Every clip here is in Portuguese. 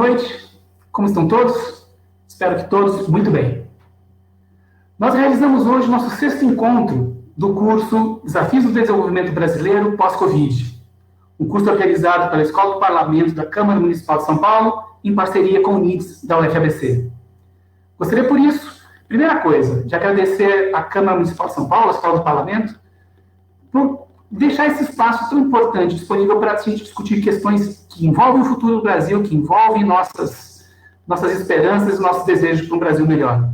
noite. Como estão todos? Espero que todos muito bem. Nós realizamos hoje nosso 6º encontro do curso Desafios do Desenvolvimento Brasileiro pós-Covid, um curso organizado pela Escola do Parlamento da Câmara Municipal de São Paulo, em parceria com o NIDS da UFABC. Gostaria, por isso, primeira coisa, de agradecer à Câmara Municipal de São Paulo, à Escola do Parlamento, por deixar esse espaço tão importante disponível para a gente discutir questões que envolvem o futuro do Brasil, que envolvem nossas esperanças e nossos desejos para um Brasil melhor.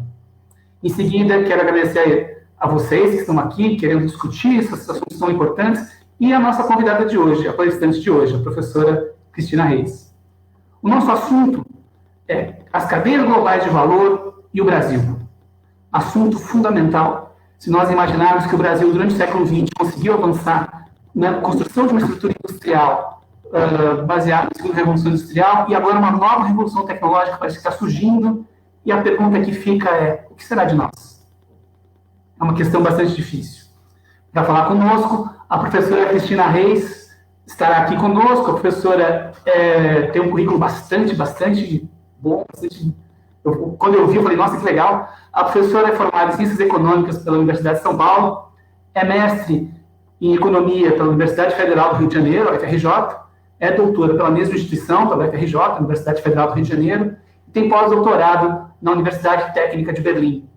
Em seguida, quero agradecer a vocês que estão aqui, querendo discutir essas assuntos tão importantes, e a nossa convidada de hoje, a palestrante de hoje, a professora Cristina Reis. O nosso assunto é as cadeias globais de valor e o Brasil. Assunto fundamental. Se nós imaginarmos que o Brasil, durante o século XX, conseguiu avançar na construção de uma estrutura industrial baseada na segunda Revolução Industrial, e agora uma nova revolução tecnológica parece que está surgindo, e a pergunta que fica é: o que será de nós? É uma questão bastante difícil. Para falar conosco, a professora Cristina Reis estará aqui conosco. A professora tem um currículo bastante bom, quando eu vi, eu falei, nossa, que legal. A professora é formada em Ciências Econômicas pela Universidade de São Paulo, é mestre em Economia pela Universidade Federal do Rio de Janeiro, a UFRJ, é doutora pela mesma instituição, pela UFRJ, a Universidade Federal do Rio de Janeiro, e tem pós-doutorado na Universidade Técnica de Berlim.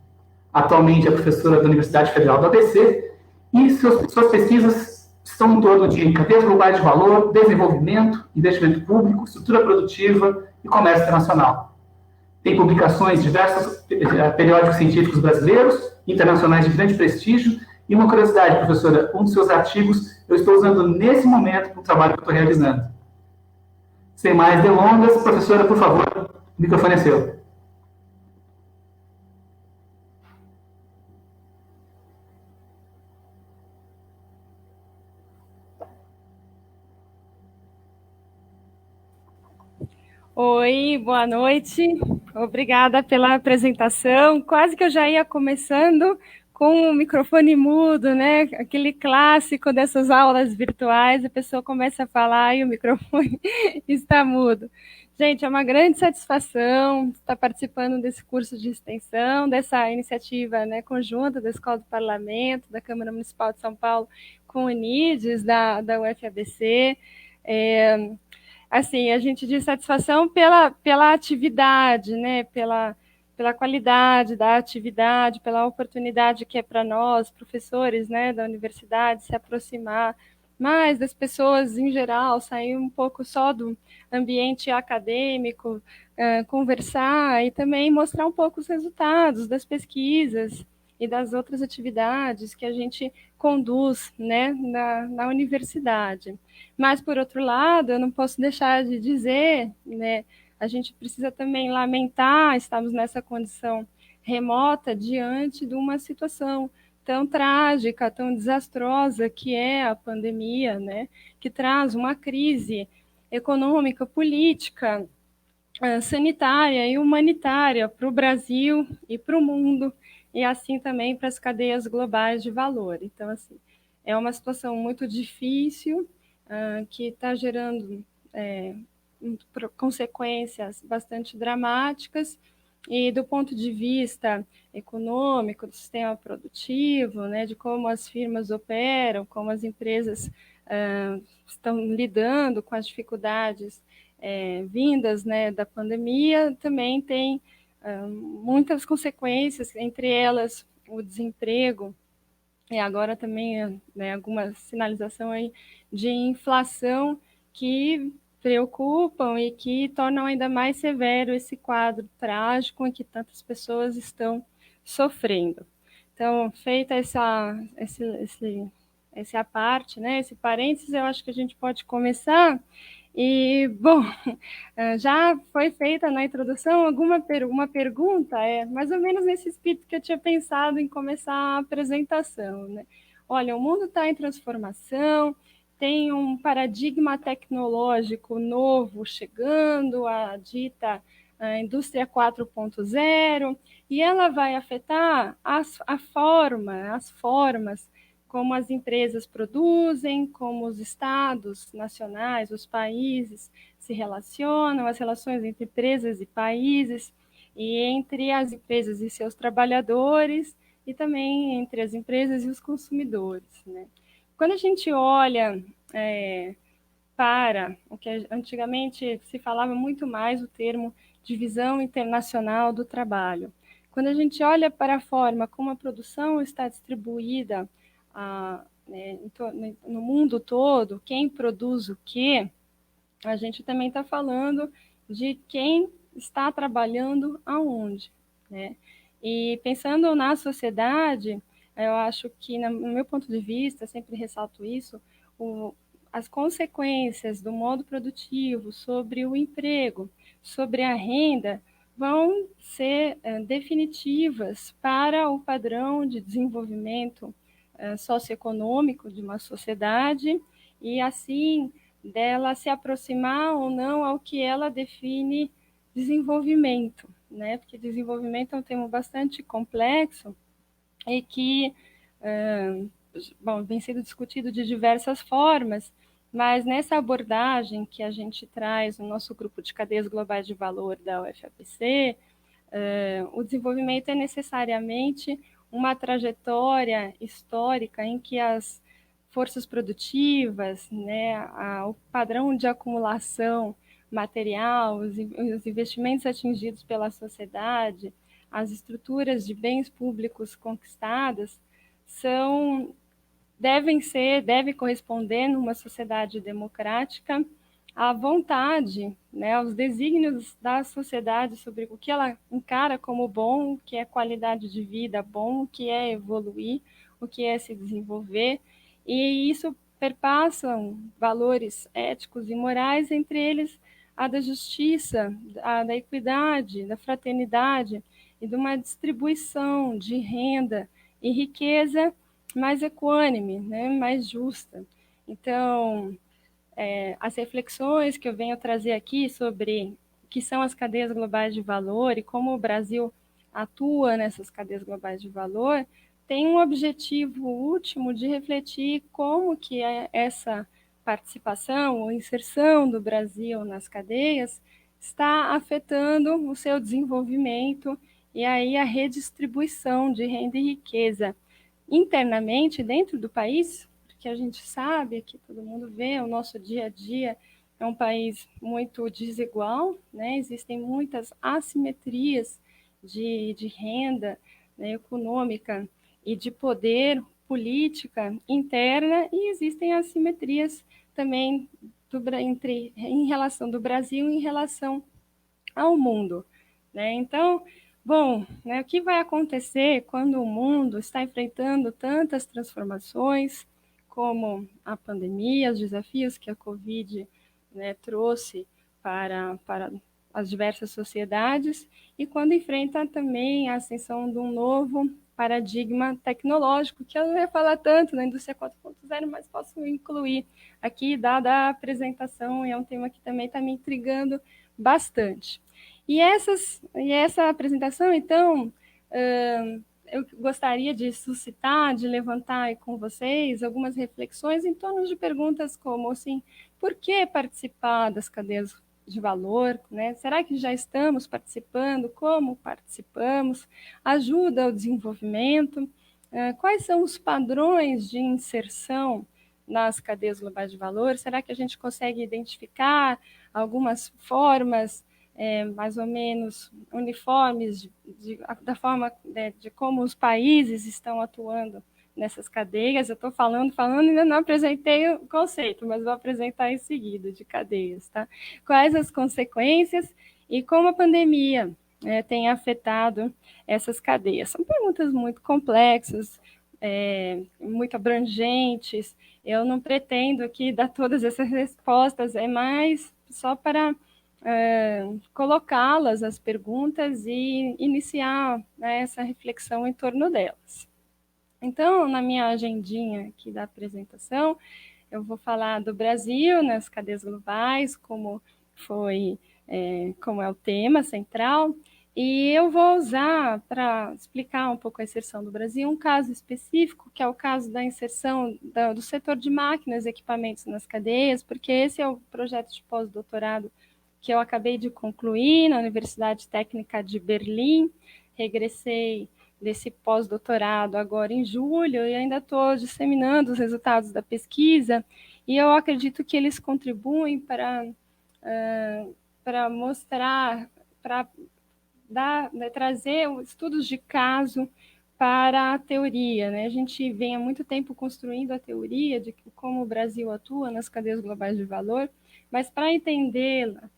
Atualmente é professora da Universidade Federal do ABC, e suas pesquisas estão em torno de cadeias globais de valor, desenvolvimento, investimento público, estrutura produtiva e comércio internacional. Tem publicações em diversos periódicos científicos brasileiros, internacionais de grande prestígio, e uma curiosidade, professora, um dos seus artigos eu estou usando nesse momento para o trabalho que eu estou realizando. Sem mais delongas, professora, por favor, o microfone é seu. Oi, boa noite. Obrigada pela apresentação. Quase que eu já ia começando com o microfone mudo, né? Aquele clássico dessas aulas virtuais, a pessoa começa a falar e o microfone está mudo. Gente, é uma grande satisfação estar participando desse curso de extensão, dessa iniciativa, né, conjunta da Escola do Parlamento, da Câmara Municipal de São Paulo, com o NIDS, da UFABC. Assim, a gente diz satisfação pela atividade, né, pela qualidade da atividade, pela oportunidade que é para nós, professores, né, da universidade, se aproximar mais das pessoas em geral, sair um pouco só do ambiente acadêmico, conversar e também mostrar um pouco os resultados das pesquisas e das outras atividades que a gente conduz, né, na universidade. Mas, por outro lado, eu não posso deixar de dizer, né, a gente precisa também lamentar, estamos nessa condição remota diante de uma situação tão trágica, tão desastrosa que é a pandemia, né, que traz uma crise econômica, política, sanitária e humanitária para o Brasil e para o mundo, e assim também para as cadeias globais de valor. Então, assim, é uma situação muito difícil, que está gerando consequências bastante dramáticas, e do ponto de vista econômico, do sistema produtivo, né, de como as firmas operam, como as empresas estão lidando com as dificuldades vindas, né, da pandemia, também tem muitas consequências, entre elas o desemprego, e agora também, né, alguma sinalização aí de inflação que preocupam e que tornam ainda mais severo esse quadro trágico em que tantas pessoas estão sofrendo. Então, feita essa parte, né, esse parênteses, eu acho que a gente pode começar. E, bom, já foi feita na introdução uma pergunta, mais ou menos nesse espírito que eu tinha pensado em começar a apresentação, né? Olha, o mundo está em transformação, tem um paradigma tecnológico novo chegando, a dita indústria 4.0, e ela vai afetar as formas como as empresas produzem, como os estados nacionais, os países se relacionam, as relações entre empresas e países, e entre as empresas e seus trabalhadores, e também entre as empresas e os consumidores, né? Quando a gente olha para o que antigamente se falava muito mais o termo divisão internacional do trabalho. Quando a gente olha para a forma como a produção está distribuída no mundo todo, quem produz o quê, a gente também está falando de quem está trabalhando aonde, né? E pensando na sociedade, eu acho que, no meu ponto de vista, sempre ressalto isso, as consequências do modo produtivo sobre o emprego, sobre a renda, vão ser definitivas para o padrão de desenvolvimento socioeconômico de uma sociedade e, assim, dela se aproximar ou não ao que ela define desenvolvimento, né? Porque desenvolvimento é um termo bastante complexo e que vem sendo discutido de diversas formas, mas nessa abordagem que a gente traz no nosso grupo de cadeias globais de valor da UFABC, o desenvolvimento é necessariamente uma trajetória histórica em que as forças produtivas, né, o padrão de acumulação material, os investimentos atingidos pela sociedade, as estruturas de bens públicos conquistadas devem corresponder numa sociedade democrática à vontade, né, aos desígnios da sociedade sobre o que ela encara como bom, o que é qualidade de vida bom, o que é evoluir, o que é se desenvolver, e isso perpassa valores éticos e morais, entre eles a da justiça, a da equidade, da fraternidade e de uma distribuição de renda e riqueza mais equânime, né, mais justa. Então, as reflexões que eu venho trazer aqui sobre o que são as cadeias globais de valor e como o Brasil atua nessas cadeias globais de valor, tem um objetivo último de refletir como que essa participação ou inserção do Brasil nas cadeias está afetando o seu desenvolvimento e aí a redistribuição de renda e riqueza internamente dentro do país, porque a gente sabe que todo mundo vê o nosso dia a dia é um país muito desigual, né? Existem muitas assimetrias de renda, né, econômica e de poder política interna, e existem assimetrias também em relação do Brasil em relação ao mundo, né? Então, bom, né, o que vai acontecer quando o mundo está enfrentando tantas transformações, como a pandemia, os desafios que a Covid, né, trouxe para as diversas sociedades, e quando enfrenta também a ascensão de um novo paradigma tecnológico, que eu não ia falar tanto na indústria 4.0, mas posso incluir aqui, dada a apresentação, e é um tema que também está me intrigando bastante. E essa apresentação, então, eu gostaria de suscitar, de levantar com vocês algumas reflexões em torno de perguntas como, assim, por que participar das cadeias de valor, né? Será que já estamos participando? Como participamos? Ajuda ao desenvolvimento? Quais são os padrões de inserção nas cadeias globais de valor? Será que a gente consegue identificar algumas formas mais ou menos uniformes da forma de como os países estão atuando nessas cadeias? Eu estou falando, ainda não apresentei o conceito, mas vou apresentar em seguida, de cadeias, tá? Quais as consequências e como a pandemia tem afetado essas cadeias? São perguntas muito complexas, muito abrangentes. Eu não pretendo aqui dar todas essas respostas, é mais só para colocá-las, as perguntas, e iniciar, né, essa reflexão em torno delas. Então, na minha agendinha aqui da apresentação, eu vou falar do Brasil nas cadeias globais, como é o tema central, E eu vou usar, para explicar um pouco a inserção do Brasil, um caso específico, que é o caso da inserção do setor de máquinas e equipamentos nas cadeias, porque esse é o projeto de pós-doutorado que eu acabei de concluir na Universidade Técnica de Berlim. Regressei desse pós-doutorado agora em julho e ainda estou disseminando os resultados da pesquisa, e eu acredito que eles contribuem para mostrar, para trazer estudos de caso para a teoria. Né? A gente vem há muito tempo construindo a teoria de como o Brasil atua nas cadeias globais de valor, mas para entendê-la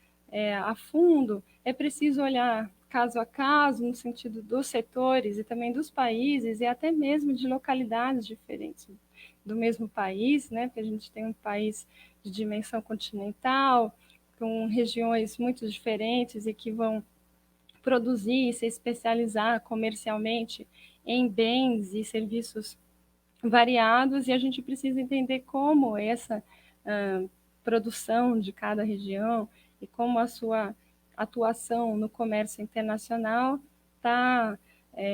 a fundo, é preciso olhar caso a caso, no sentido dos setores e também dos países, e até mesmo de localidades diferentes do mesmo país, né? Porque a gente tem um país de dimensão continental, com regiões muito diferentes e que vão produzir e se especializar comercialmente em bens e serviços variados, e a gente precisa entender como essa produção de cada região e como a sua atuação no comércio internacional está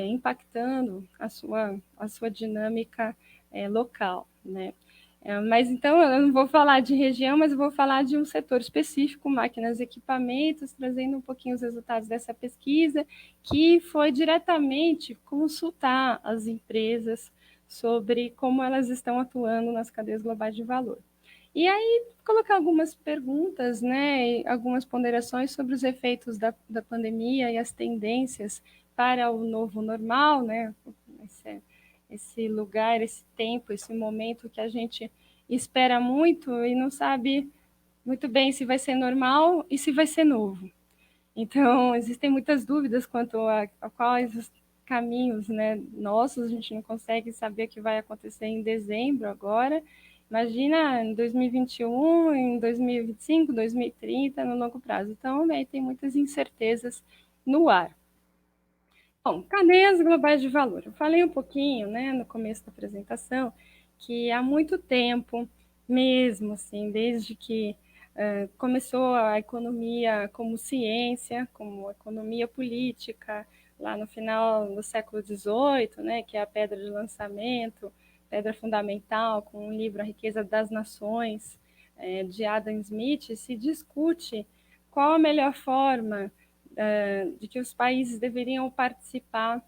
impactando a sua dinâmica local, né? Mas então eu não vou falar de região, mas eu vou falar de um setor específico, máquinas e equipamentos, trazendo um pouquinho os resultados dessa pesquisa, que foi diretamente consultar as empresas sobre como elas estão atuando nas cadeias globais de valor. E aí colocar algumas perguntas, né, algumas ponderações sobre os efeitos da pandemia e as tendências para o novo normal, né, esse lugar, esse tempo, esse momento que a gente espera muito e não sabe muito bem se vai ser normal e se vai ser novo. Então, existem muitas dúvidas quanto a quais os caminhos, né, nossos, a gente não consegue saber o que vai acontecer em dezembro agora. Imagina em 2021, em 2025, 2030, no longo prazo. Então, aí tem muitas incertezas no ar. Bom, cadeias globais de valor. Eu falei um pouquinho, né, no começo da apresentação, que há muito tempo, mesmo assim, desde que começou a economia como ciência, como economia política, lá no final do século XVIII, né, que é a pedra de lançamento, pedra fundamental, com o livro A Riqueza das Nações, de Adam Smith, se discute qual a melhor forma de que os países deveriam participar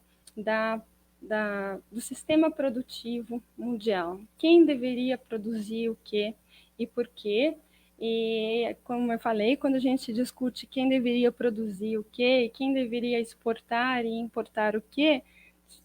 do sistema produtivo mundial. Quem deveria produzir o quê e por quê? E, como eu falei, quando a gente discute quem deveria produzir o quê, quem deveria exportar e importar o quê,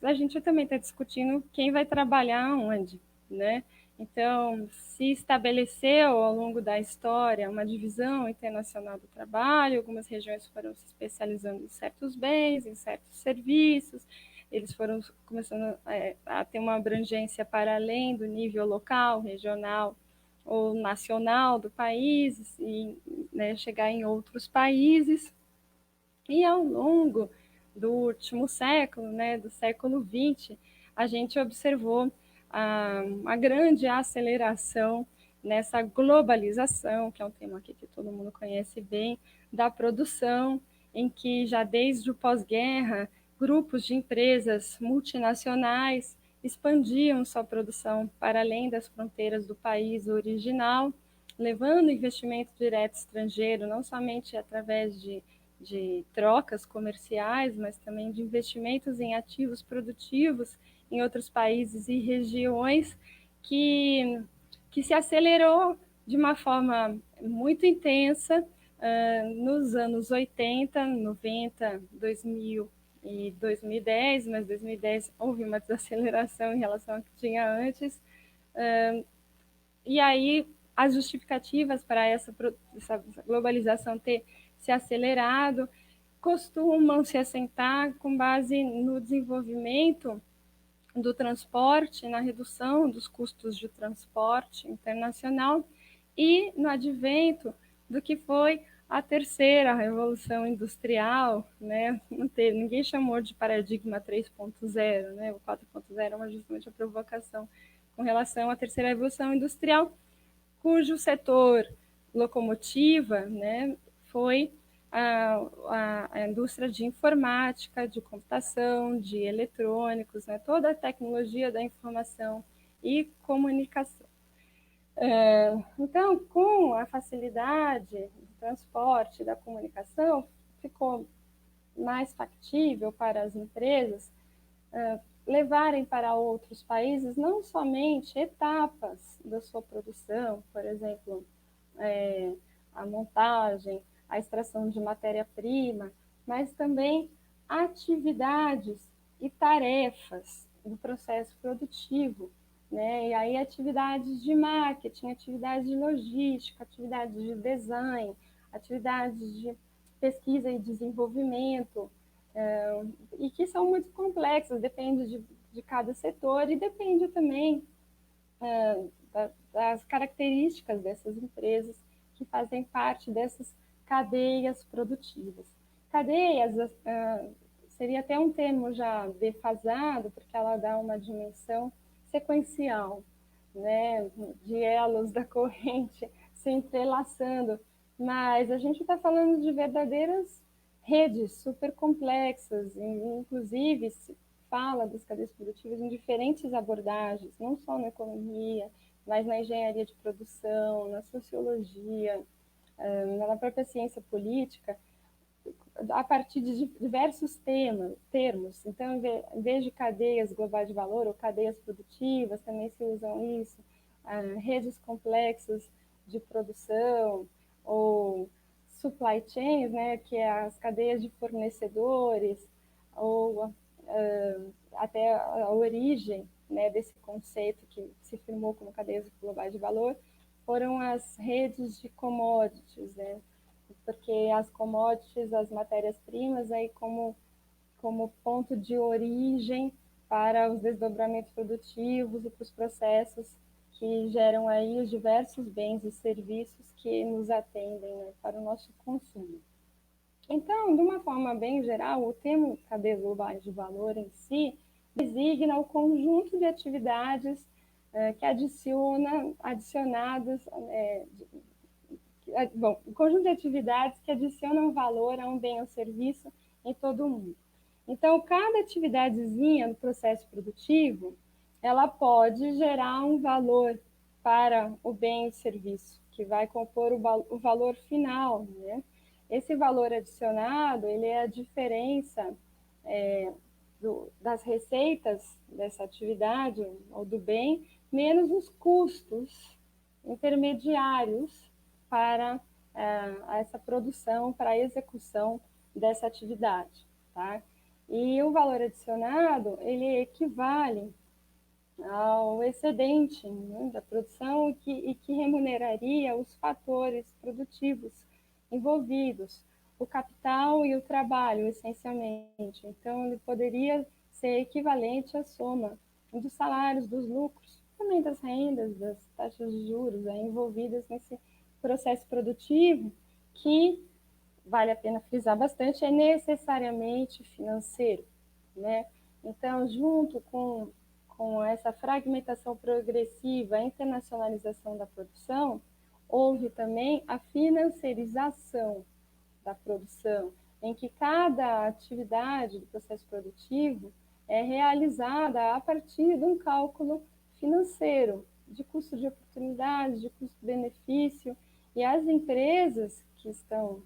a gente também está discutindo quem vai trabalhar onde, né? Então, se estabeleceu ao longo da história uma divisão internacional do trabalho, algumas regiões foram se especializando em certos bens, em certos serviços, eles foram começando a ter uma abrangência para além do nível local, regional ou nacional do país, e né, chegar em outros países. E ao longo do último século, né, do século XX, a gente observou uma grande aceleração nessa globalização, que é um tema aqui que todo mundo conhece bem, da produção, em que já desde o pós-guerra, grupos de empresas multinacionais expandiam sua produção para além das fronteiras do país original, levando investimento direto estrangeiro, não somente através de trocas comerciais, mas também de investimentos em ativos produtivos em outros países e regiões, que se acelerou de uma forma muito intensa nos anos 80, 90, 2000 e 2010, mas 2010 houve uma desaceleração em relação ao que tinha antes. E aí as justificativas para essa globalização ter se acelerado costumam se assentar com base no desenvolvimento do transporte, na redução dos custos de transporte internacional e no advento do que foi a terceira revolução industrial, né? Ninguém chamou de paradigma 3.0, né? O 4.0 é justamente a provocação com relação à terceira revolução industrial, cujo setor locomotiva, né, foi a indústria de informática, de computação, de eletrônicos, né? Toda a tecnologia da informação e comunicação. Então, com a facilidade do transporte, da comunicação, ficou mais factível para as empresas levarem para outros países não somente etapas da sua produção, por exemplo, a montagem, a extração de matéria-prima, mas também atividades e tarefas do processo produtivo, né? E aí atividades de marketing, atividades de logística, atividades de design, atividades de pesquisa e desenvolvimento, e que são muito complexas, depende de cada setor e depende também das características dessas empresas que fazem parte dessas cadeias produtivas. Cadeias seria até um termo já defasado, porque ela dá uma dimensão sequencial, né, de elos da corrente se entrelaçando, mas a gente está falando de verdadeiras redes super complexas, inclusive se fala das cadeias produtivas em diferentes abordagens, não só na economia, mas na engenharia de produção, na sociologia, na própria ciência política, a partir de diversos termos. Então, em vez de cadeias globais de valor ou cadeias produtivas, também se usam isso, redes complexas de produção, ou supply chains, né, que é as cadeias de fornecedores, ou até a origem, né, desse conceito que se firmou como cadeias globais de valor, foram as redes de commodities, né, porque as commodities, as matérias-primas, aí como ponto de origem para os desdobramentos produtivos e para os processos que geram aí os diversos bens e serviços que nos atendem, né, para o nosso consumo. Então, de uma forma bem geral, o termo cadeias globais de valor em si designa o conjunto de atividades que o conjunto de atividades que adicionam valor a um bem ou serviço em todo o mundo. Então, cada atividadezinha do processo produtivo, ela pode gerar um valor para o bem e serviço, que vai compor o valor final, né? Esse valor adicionado, ele é a diferença das receitas dessa atividade ou do bem, menos os custos intermediários para essa produção, para a execução dessa atividade, tá? E o valor adicionado, ele equivale ao excedente, né, da produção e que remuneraria os fatores produtivos envolvidos, o capital e o trabalho, essencialmente. Então, ele poderia ser equivalente à soma dos salários, dos lucros, também das rendas, das taxas de juros envolvidas nesse processo produtivo, que, vale a pena frisar bastante, é necessariamente financeiro, né? Então, junto com essa fragmentação progressiva, a internacionalização da produção, houve também a financiarização da produção, em que cada atividade do processo produtivo é realizada a partir de um cálculo financeiro, de custo de oportunidade, de custo-benefício, e as empresas que estão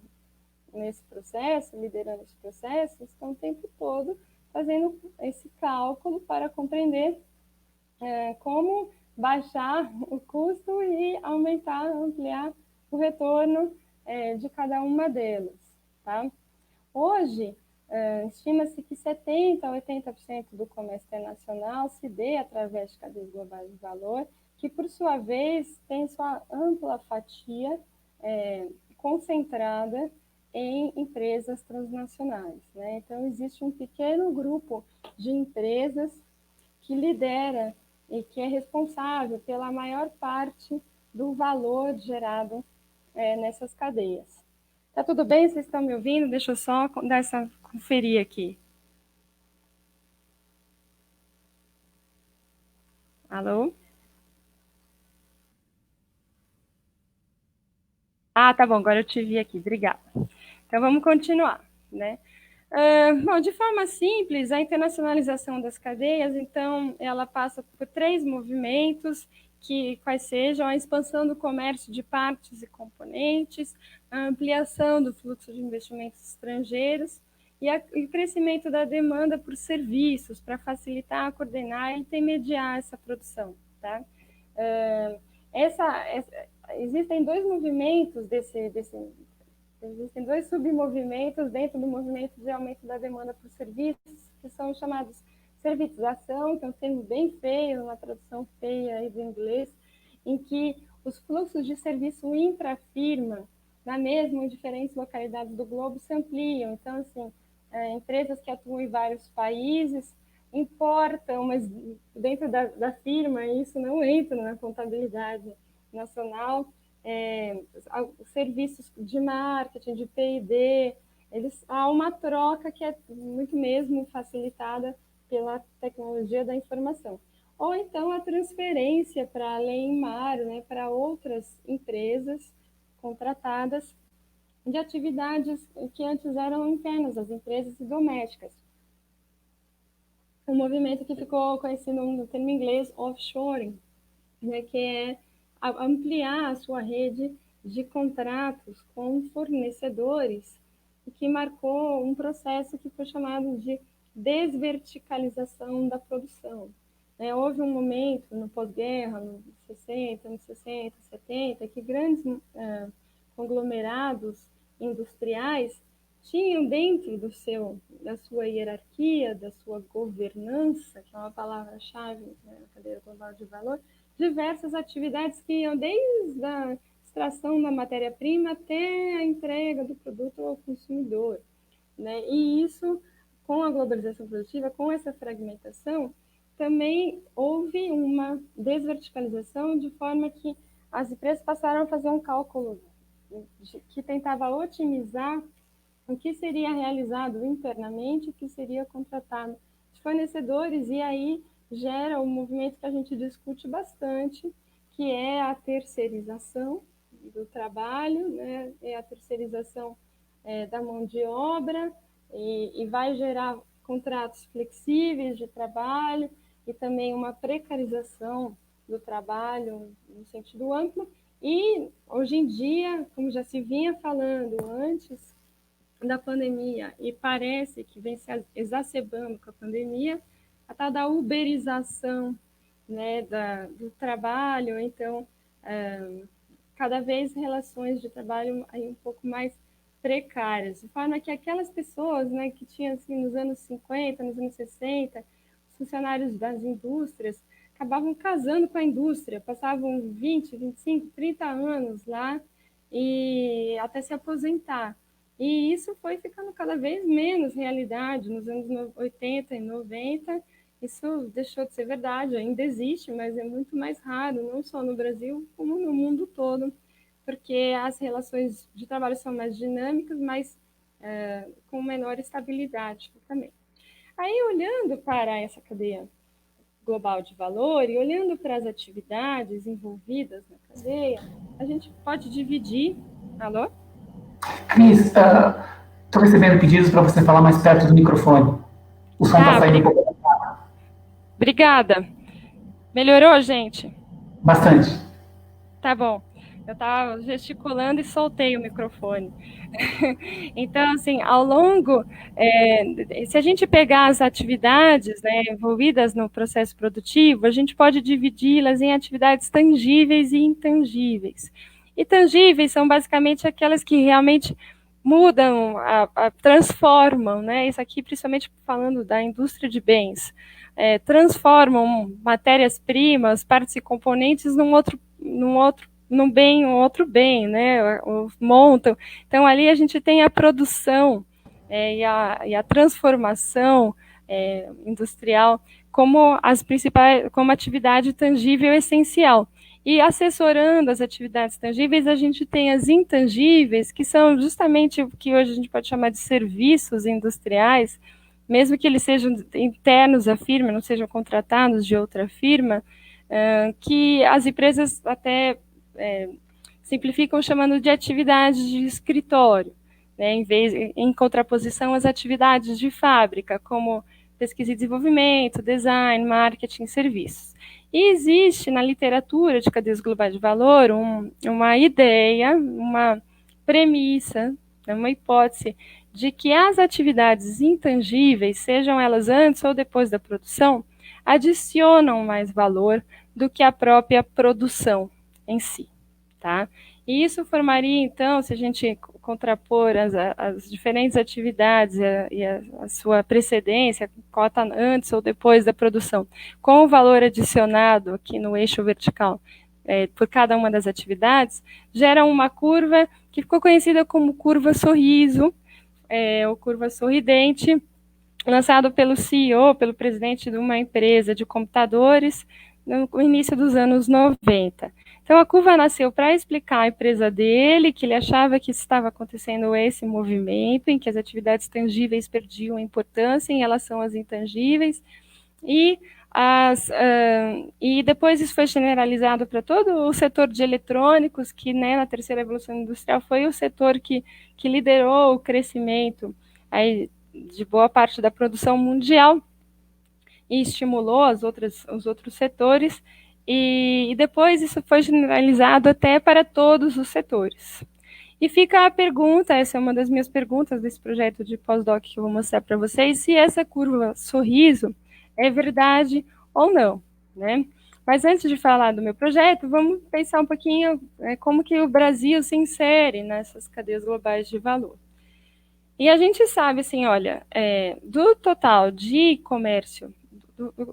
nesse processo, liderando esse processo, estão o tempo todo fazendo esse cálculo para compreender como baixar o custo e aumentar, ampliar o retorno de cada uma delas, tá? Hoje, estima-se que 70% a 80% do comércio internacional se dê através de cadeias globais de valor, que, por sua vez, tem sua ampla fatia concentrada em empresas transnacionais, né? Então, existe um pequeno grupo de empresas que lidera e que é responsável pela maior parte do valor gerado nessas cadeias. Tá tudo bem? Vocês estão me ouvindo? Deixa eu só dar essa conferir aqui. Alô? Ah, tá bom, agora eu te vi aqui, obrigada. Então, vamos continuar, né? Bom, de forma simples, a internacionalização das cadeias, então, ela passa por 3 movimentos, quais sejam a expansão do comércio de partes e componentes, a ampliação do fluxo de investimentos estrangeiros e o crescimento da demanda por serviços para facilitar, coordenar e intermediar essa produção, tá? Existem 2 movimentos existem 2 submovimentos dentro do movimento de aumento da demanda por serviços, que são chamados servitização, que é um termo bem feio, uma tradução feia aí do inglês, em que os fluxos de serviço intra-firma, na mesma em diferentes localidades do globo, se ampliam. Então, assim, empresas que atuam em vários países importam, mas dentro da firma isso não entra na contabilidade nacional, serviços de marketing, de P&D, há uma troca que é muito mesmo facilitada pela tecnologia da informação. Ou então a transferência para além-mar, né, para outras empresas contratadas de atividades que antes eram internas às empresas e domésticas. Um movimento que ficou conhecido no termo inglês offshoring, né, que é ampliar a sua rede de contratos com fornecedores, que marcou um processo que foi chamado de desverticalização da produção. Houve um momento no pós-guerra, nos 60, 70, que grandes conglomerados industriais tinham dentro da sua hierarquia, da sua governança, que é uma palavra-chave na cadeia global de valor, diversas atividades que iam desde a extração da matéria-prima até a entrega do produto ao consumidor, né? E isso, com a globalização produtiva, com essa fragmentação, também houve uma desverticalização, de forma que as empresas passaram a fazer um cálculo que tentava otimizar o que seria realizado internamente, o que seria contratado de fornecedores, e aí gera um movimento que a gente discute bastante, que é a terceirização do trabalho, né? É a terceirização da mão de obra, e vai gerar contratos flexíveis de trabalho e também uma precarização do trabalho no sentido amplo. E hoje em dia, como já se vinha falando antes da pandemia, e parece que vem se exacerbando com a pandemia, a tal da uberização, né, do trabalho. Então, cada vez relações de trabalho aí um pouco mais precárias, de forma que aquelas pessoas, né, que tinham assim, nos anos 50, nos anos 60, os funcionários das indústrias acabavam casando com a indústria, passavam 20, 25, 30 anos lá e até se aposentar. E isso foi ficando cada vez menos realidade nos anos 80 e 90. Isso deixou de ser verdade, ainda existe, mas é muito mais raro, não só no Brasil, como no mundo todo, porque as relações de trabalho são mais dinâmicas, mas com menor estabilidade também. Aí, olhando para essa cadeia global de valor e olhando para as atividades envolvidas na cadeia, a gente pode dividir... Alô? Cris, estou recebendo pedidos para você falar mais perto do microfone. O som está saindo um pouco. Obrigada. Melhorou, gente? Bastante. Tá bom. Eu estava gesticulando e soltei o microfone. Então, assim, ao longo, se a gente pegar as atividades, né, envolvidas no processo produtivo, a gente pode dividi-las em atividades tangíveis e intangíveis. E tangíveis são basicamente aquelas que realmente mudam, transformam, né? Isso aqui principalmente falando da indústria de bens, transformam matérias-primas, partes e componentes num outro bem, né? Montam. Então ali a gente tem a produção e a transformação industrial como como atividade tangível essencial. E assessorando as atividades tangíveis, a gente tem as intangíveis, que são justamente o que hoje a gente pode chamar de serviços industriais, mesmo que eles sejam internos à firma, não sejam contratados de outra firma, que as empresas até simplificam chamando de atividades de escritório, né, em contraposição às atividades de fábrica, como pesquisa e desenvolvimento, design, marketing, serviços. E existe na literatura de cadeias globais de valor uma ideia, uma premissa, uma hipótese de que as atividades intangíveis, sejam elas antes ou depois da produção, adicionam mais valor do que a própria produção em si, tá? E isso formaria, então, se a gente contrapor as diferentes atividades e a sua precedência, cota antes ou depois da produção, com o valor adicionado aqui no eixo vertical por cada uma das atividades, gera uma curva que ficou conhecida como curva sorriso, ou curva sorridente, lançado pelo CEO, pelo presidente de uma empresa de computadores, no início dos anos 90. Então, a curva nasceu para explicar a empresa dele, que ele achava que estava acontecendo esse movimento, em que as atividades tangíveis perdiam importância em relação às intangíveis, e depois isso foi generalizado para todo o setor de eletrônicos, que, né, na terceira revolução industrial foi o setor que liderou o crescimento aí, de boa parte da produção mundial e estimulou os outros setores, e depois isso foi generalizado até para todos os setores. E fica a pergunta, essa é uma das minhas perguntas desse projeto de pós-doc que eu vou mostrar para vocês, se essa curva sorriso é verdade ou não, né? Mas antes de falar do meu projeto, vamos pensar um pouquinho como que o Brasil se insere nessas cadeias globais de valor. E a gente sabe, assim, olha, do total de comércio,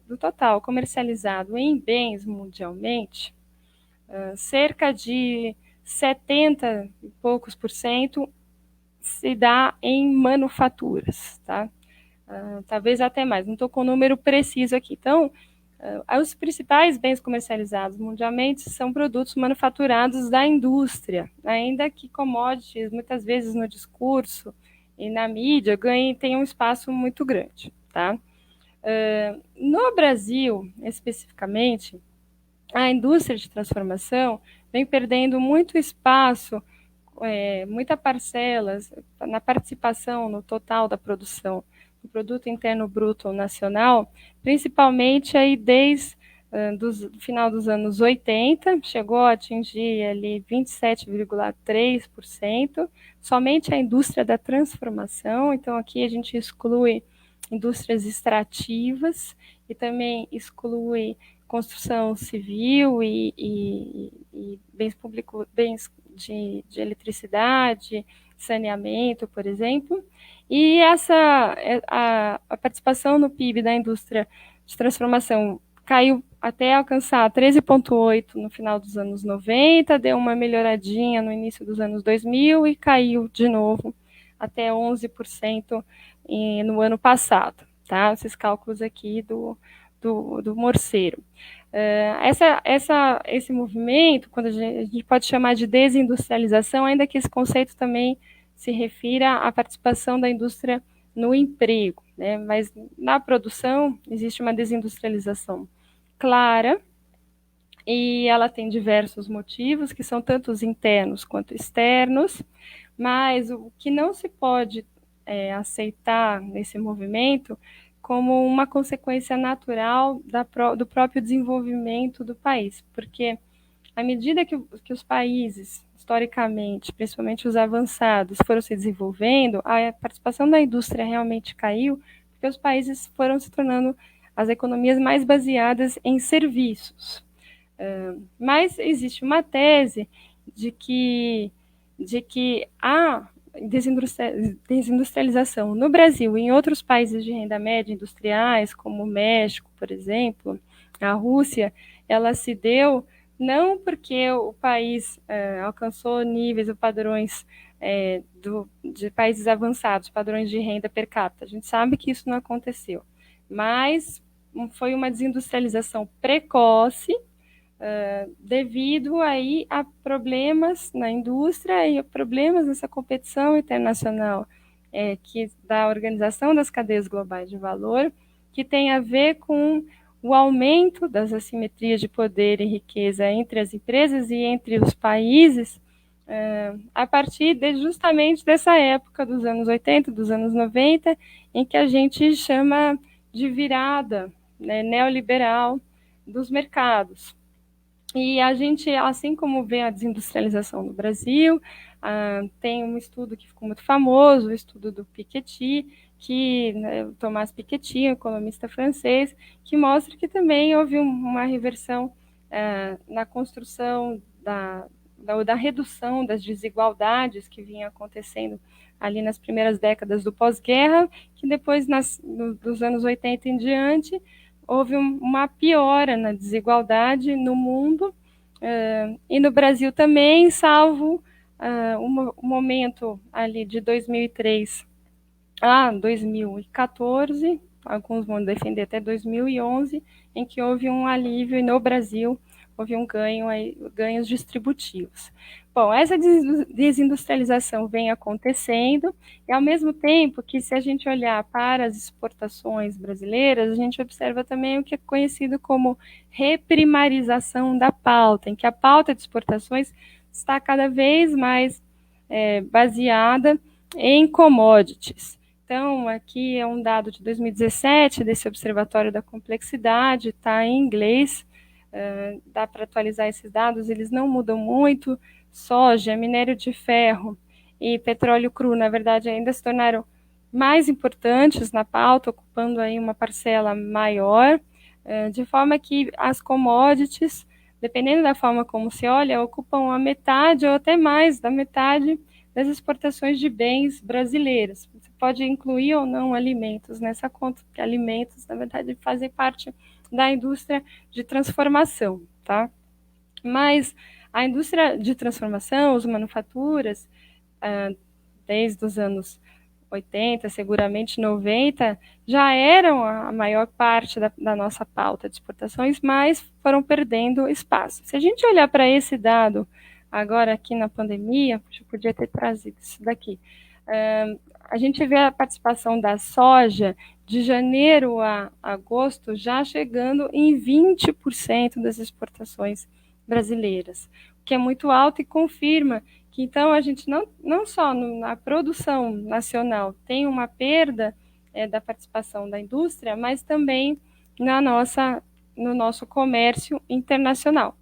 do total comercializado em bens mundialmente, cerca de 70 e poucos por cento se dá em manufaturas, tá? Talvez até mais, não estou com o número preciso aqui. Então, os principais bens comercializados mundialmente são produtos manufaturados da indústria, ainda que commodities, muitas vezes no discurso e na mídia, tenham um espaço muito grande, tá? No Brasil, especificamente, a indústria de transformação vem perdendo muito espaço, muita parcela na participação no total da produção do Produto Interno Bruto Nacional, principalmente aí desde do final dos anos 80, chegou a atingir ali 27,3%, somente a indústria da transformação, então aqui a gente exclui indústrias extrativas e também exclui construção civil e bens públicos, bens de eletricidade, saneamento, por exemplo. E a participação no PIB da indústria de transformação caiu até alcançar 13,8% no final dos anos 90, deu uma melhoradinha no início dos anos 2000 e caiu de novo até 11% no ano passado, tá? Esses cálculos aqui do Morceiro. Esse movimento, quando a gente pode chamar de desindustrialização, ainda que esse conceito também se refira à participação da indústria no emprego, né? Mas na produção existe uma desindustrialização clara, e ela tem diversos motivos, que são tanto os internos quanto externos, mas o que não se pode aceitar nesse movimento como uma consequência natural do próprio desenvolvimento do país, porque à medida que os países, historicamente, principalmente os avançados, foram se desenvolvendo, a participação da indústria realmente caiu, porque os países foram se tornando as economias mais baseadas em serviços. Mas existe uma tese de que a desindustrialização no Brasil e em outros países de renda média industriais, como o México, por exemplo, a Rússia, ela se deu não porque o país alcançou níveis ou padrões de países avançados, padrões de renda per capita. A gente sabe que isso não aconteceu, mas foi uma desindustrialização precoce, devido aí a problemas na indústria e a problemas nessa competição internacional da Organização das Cadeias Globais de Valor, que tem a ver com o aumento das assimetrias de poder e riqueza entre as empresas e entre os países, a partir justamente dessa época dos anos 80, dos anos 90, em que a gente chama de virada, né, neoliberal dos mercados. E a gente, assim como vê a desindustrialização no Brasil, tem um estudo que ficou muito famoso, o estudo do Piketty, né, Thomas Piketty, um economista francês, que mostra que também houve uma reversão na construção da redução das desigualdades que vinha acontecendo ali nas primeiras décadas do pós-guerra, que depois, dos anos 80 em diante, houve uma piora na desigualdade no mundo e no Brasil também, salvo um momento ali de 2003 a 2014, alguns vão defender até 2011, em que houve um alívio e no Brasil houve ganhos distributivos. Bom, essa desindustrialização vem acontecendo e, ao mesmo tempo que, se a gente olhar para as exportações brasileiras, a gente observa também o que é conhecido como reprimarização da pauta, em que a pauta de exportações está cada vez mais baseada em commodities. Então, aqui é um dado de 2017, desse Observatório da Complexidade, está em inglês, dá para atualizar esses dados, eles não mudam muito. Soja, minério de ferro e petróleo cru, na verdade, ainda se tornaram mais importantes na pauta, ocupando aí uma parcela maior, de forma que as commodities, dependendo da forma como se olha, ocupam a metade ou até mais da metade das exportações de bens brasileiros. Você pode incluir ou não alimentos nessa conta, porque alimentos, na verdade, fazem parte da indústria de transformação, tá? Mas a indústria de transformação, as manufaturas, desde os anos 80, seguramente 90, já eram a maior parte da nossa pauta de exportações, mas foram perdendo espaço. Se a gente olhar para esse dado agora aqui na pandemia, eu podia ter trazido isso daqui, a gente vê a participação da soja de janeiro a agosto já chegando em 20% das exportações brasileiras, o que é muito alto e confirma que, então, a gente não só na produção nacional tem uma perda da participação da indústria, mas também no nosso comércio internacional.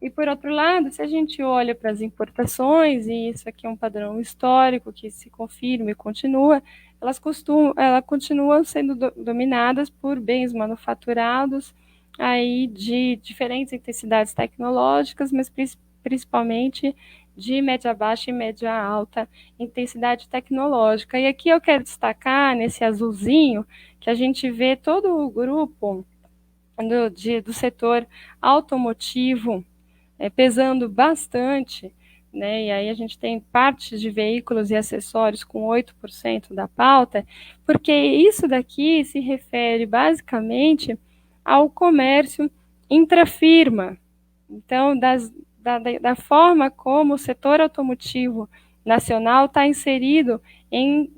E, por outro lado, se a gente olha para as importações, e isso aqui é um padrão histórico que se confirma e continua, elas continuam sendo dominadas por bens manufaturados aí de diferentes intensidades tecnológicas, mas principalmente de média baixa e média alta intensidade tecnológica. E aqui eu quero destacar, nesse azulzinho, que a gente vê todo o grupo do setor automotivo pesando bastante, né? E aí a gente tem partes de veículos e acessórios com 8% da pauta, porque isso daqui se refere basicamente ao comércio intrafirma. Então, da forma como o setor automotivo nacional está inserido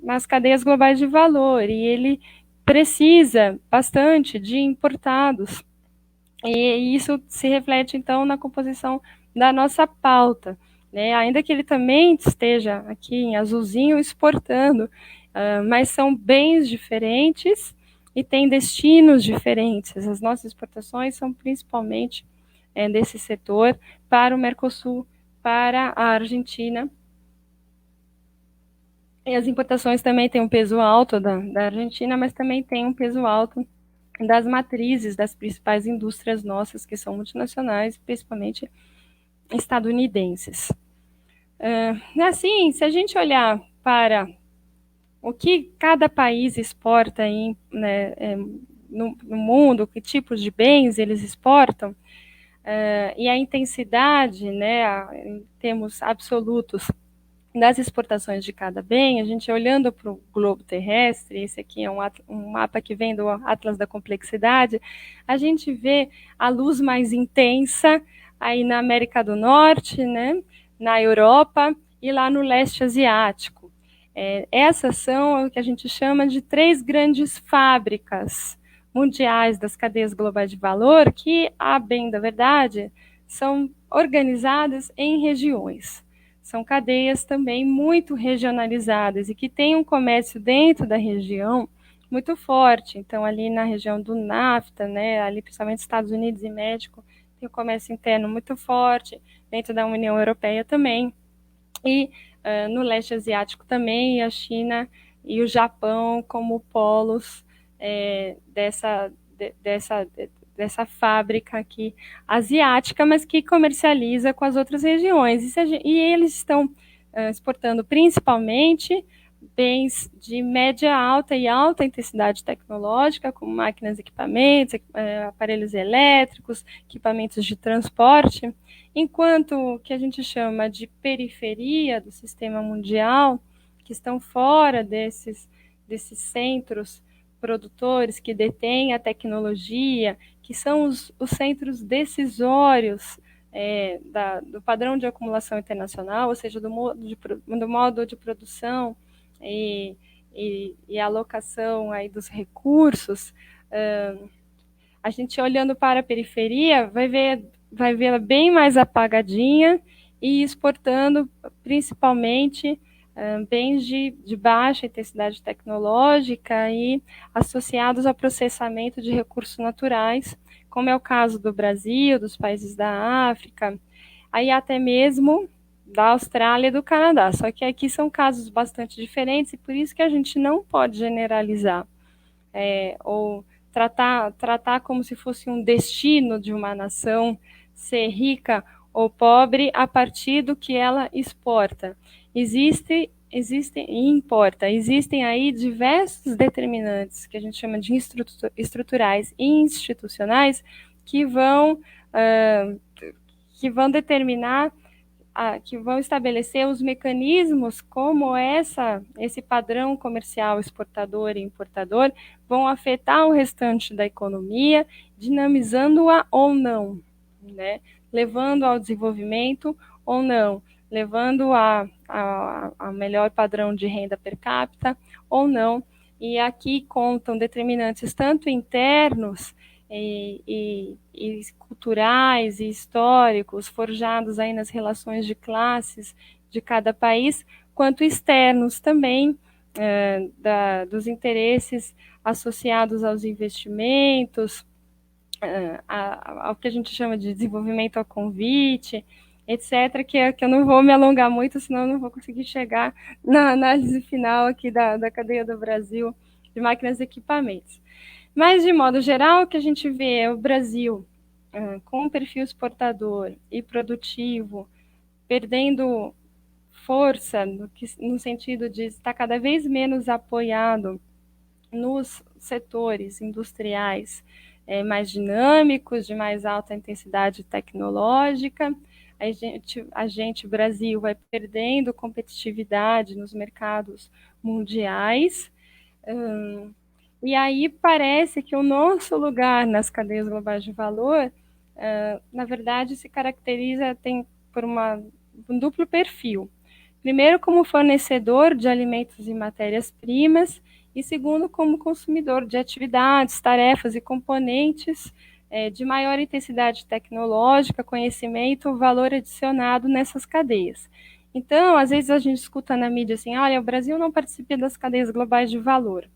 nas cadeias globais de valor, e ele precisa bastante de importados. E isso se reflete, então, na composição da nossa pauta, né? Ainda que ele também esteja aqui em azulzinho exportando, mas são bens diferentes e têm destinos diferentes. As nossas exportações são principalmente desse setor para o Mercosul, para a Argentina. E as importações também têm um peso alto da Argentina, mas também tem um peso alto das matrizes das principais indústrias nossas, que são multinacionais, principalmente estadunidenses. Assim, se a gente olhar para o que cada país exporta no mundo, que tipos de bens eles exportam, e a intensidade, né, em termos absolutos, das exportações de cada bem, a gente olhando para o globo terrestre, esse aqui é um mapa que vem do Atlas da Complexidade, a gente vê a luz mais intensa aí na América do Norte, né, na Europa e lá no leste asiático. Essas são o que a gente chama de 3 grandes fábricas mundiais das cadeias globais de valor, que, a bem da verdade, são organizadas em regiões. são cadeias também muito regionalizadas e que têm um comércio dentro da região muito forte. Então, ali na região do NAFTA, né, ali principalmente Estados Unidos e México, tem um comércio interno muito forte, dentro da União Europeia também, e no leste asiático também, e a China e o Japão como polos dessa fábrica aqui asiática, mas que comercializa com as outras regiões. E eles estão exportando principalmente bens de média alta e alta intensidade tecnológica, como máquinas, equipamentos, aparelhos elétricos, equipamentos de transporte, enquanto o que a gente chama de periferia do sistema mundial, que estão fora desses centros produtores que detêm a tecnologia, que são os centros decisórios do padrão de acumulação internacional, ou seja, do modo de produção e alocação aí dos recursos, a gente olhando para a periferia vai vê-la bem mais apagadinha e exportando principalmente bens de baixa intensidade tecnológica e associados ao processamento de recursos naturais, como é o caso do Brasil, dos países da África, aí até mesmo da Austrália e do Canadá. Só que aqui são casos bastante diferentes e por isso que a gente não pode generalizar ou tratar como se fosse um destino de uma nação ser rica ou pobre a partir do que ela exporta. Existem e importa. Existem aí diversos determinantes que a gente chama de estruturais e institucionais que vão determinar, que vão estabelecer os mecanismos como esse padrão comercial exportador e importador vão afetar o restante da economia, dinamizando-a ou não, né? Levando ao desenvolvimento ou não, levando a melhor padrão de renda per capita ou não. E aqui contam determinantes tanto internos e culturais e históricos, forjados aí nas relações de classes de cada país, quanto externos também, dos interesses associados aos investimentos, ao que a gente chama de desenvolvimento a convite, etc., que eu não vou me alongar muito, senão eu não vou conseguir chegar na análise final aqui da cadeia do Brasil de máquinas e equipamentos. Mas, de modo geral, o que a gente vê é o Brasil com um perfil exportador e produtivo, perdendo força no sentido de estar cada vez menos apoiado nos setores industriais mais dinâmicos, de mais alta intensidade tecnológica. A gente, Brasil, vai perdendo competitividade nos mercados mundiais. E aí parece que o nosso lugar nas cadeias globais de valor, na verdade, se caracteriza por um duplo perfil. Primeiro, como fornecedor de alimentos e matérias-primas, e segundo, como consumidor de atividades, tarefas e componentes de maior intensidade tecnológica, conhecimento, valor adicionado nessas cadeias. Então, às vezes a gente escuta na mídia assim, olha, o Brasil não participa das cadeias globais de valor,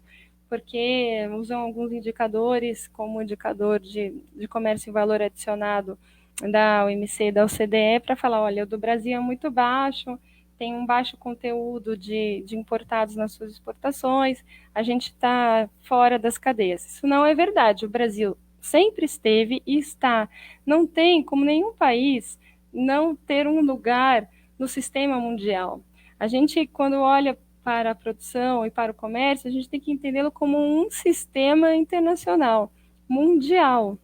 porque usam alguns indicadores, como o indicador de comércio e valor adicionado da OMC e da OCDE, para falar, olha, o do Brasil é muito baixo, tem um baixo conteúdo de importados nas suas exportações, a gente está fora das cadeias. Isso não é verdade, o Brasil sempre esteve e está. Não tem como nenhum país não ter um lugar no sistema mundial. A gente, quando olha para a produção e para o comércio, a gente tem que entendê-lo como um sistema internacional, mundial,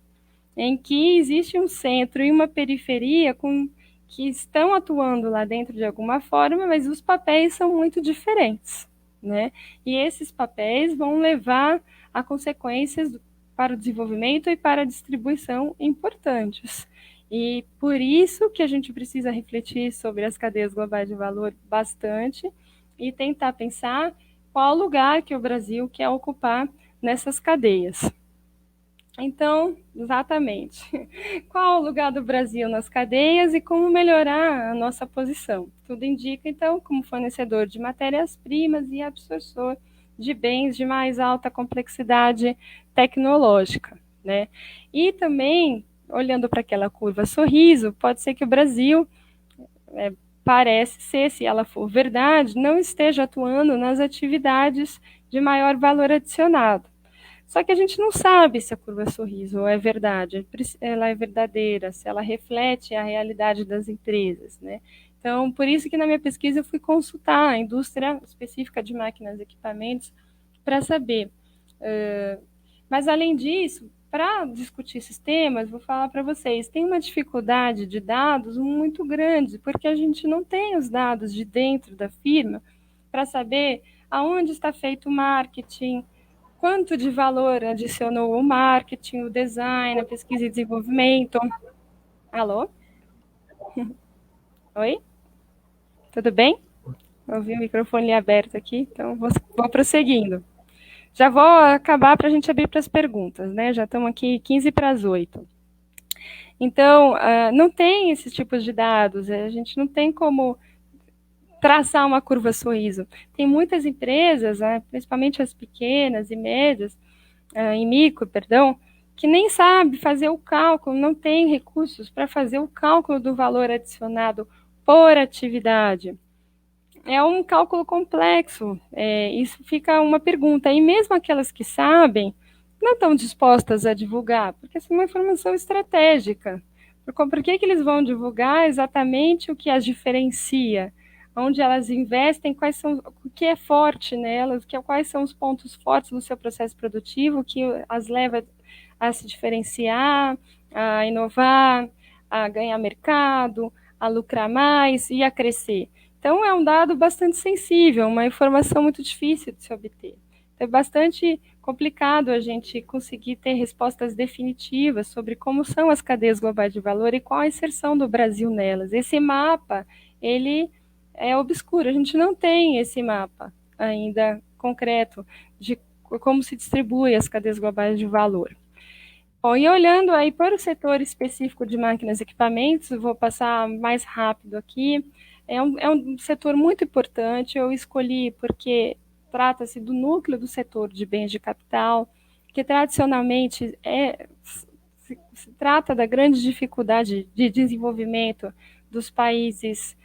em que existe um centro e uma periferia que estão atuando lá dentro de alguma forma, mas os papéis são muito diferentes, né? E esses papéis vão levar a consequências para o desenvolvimento e para a distribuição importantes. E por isso que a gente precisa refletir sobre as cadeias globais de valor bastante e tentar pensar qual lugar que o Brasil quer ocupar nessas cadeias. Então, exatamente. Qual o lugar do Brasil nas cadeias e como melhorar a nossa posição? Tudo indica, então, como fornecedor de matérias-primas e absortor de bens de mais alta complexidade tecnológica, né? E também, olhando para aquela curva sorriso, pode ser que o Brasil, parece ser, se ela for verdade, não esteja atuando nas atividades de maior valor adicionado. Só que a gente não sabe se a curva sorriso é verdade, ela é verdadeira, se ela reflete a realidade das empresas, né? Então, por isso que na minha pesquisa eu fui consultar a indústria específica de máquinas e equipamentos para saber. Mas, além disso, para discutir esses temas, vou falar para vocês, tem uma dificuldade de dados muito grande, porque a gente não tem os dados de dentro da firma para saber aonde está feito o marketing, quanto de valor adicionou o marketing, o design, a pesquisa e desenvolvimento. Alô? Oi? Tudo bem? Ouvi o microfone aberto aqui, então vou prosseguindo. Já vou acabar para a gente abrir para as perguntas, né? Já estamos aqui 15 para as 8. Então, não tem esses tipos de dados, a gente não tem como traçar uma curva sorriso. Tem muitas empresas, principalmente as pequenas e médias, em micro, perdão, que nem sabe fazer o cálculo, não tem recursos para fazer o cálculo do valor adicionado por atividade. É um cálculo complexo, isso fica uma pergunta. E mesmo aquelas que sabem, não estão dispostas a divulgar, porque essa é uma informação estratégica. Por que eles vão divulgar exatamente o que as diferencia? Onde elas investem, quais são, o que é forte nelas, quais são os pontos fortes do seu processo produtivo que as leva a se diferenciar, a inovar, a ganhar mercado, a lucrar mais e a crescer. Então, é um dado bastante sensível, uma informação muito difícil de se obter. É bastante complicado a gente conseguir ter respostas definitivas sobre como são as cadeias globais de valor e qual a inserção do Brasil nelas. Esse mapa, ele é obscuro, a gente não tem esse mapa ainda concreto de como se distribui as cadeias globais de valor. Bom, e olhando aí para o setor específico de máquinas e equipamentos, vou passar mais rápido aqui. É um setor muito importante, eu escolhi porque trata-se do núcleo do setor de bens de capital, que tradicionalmente se trata da grande dificuldade de desenvolvimento dos países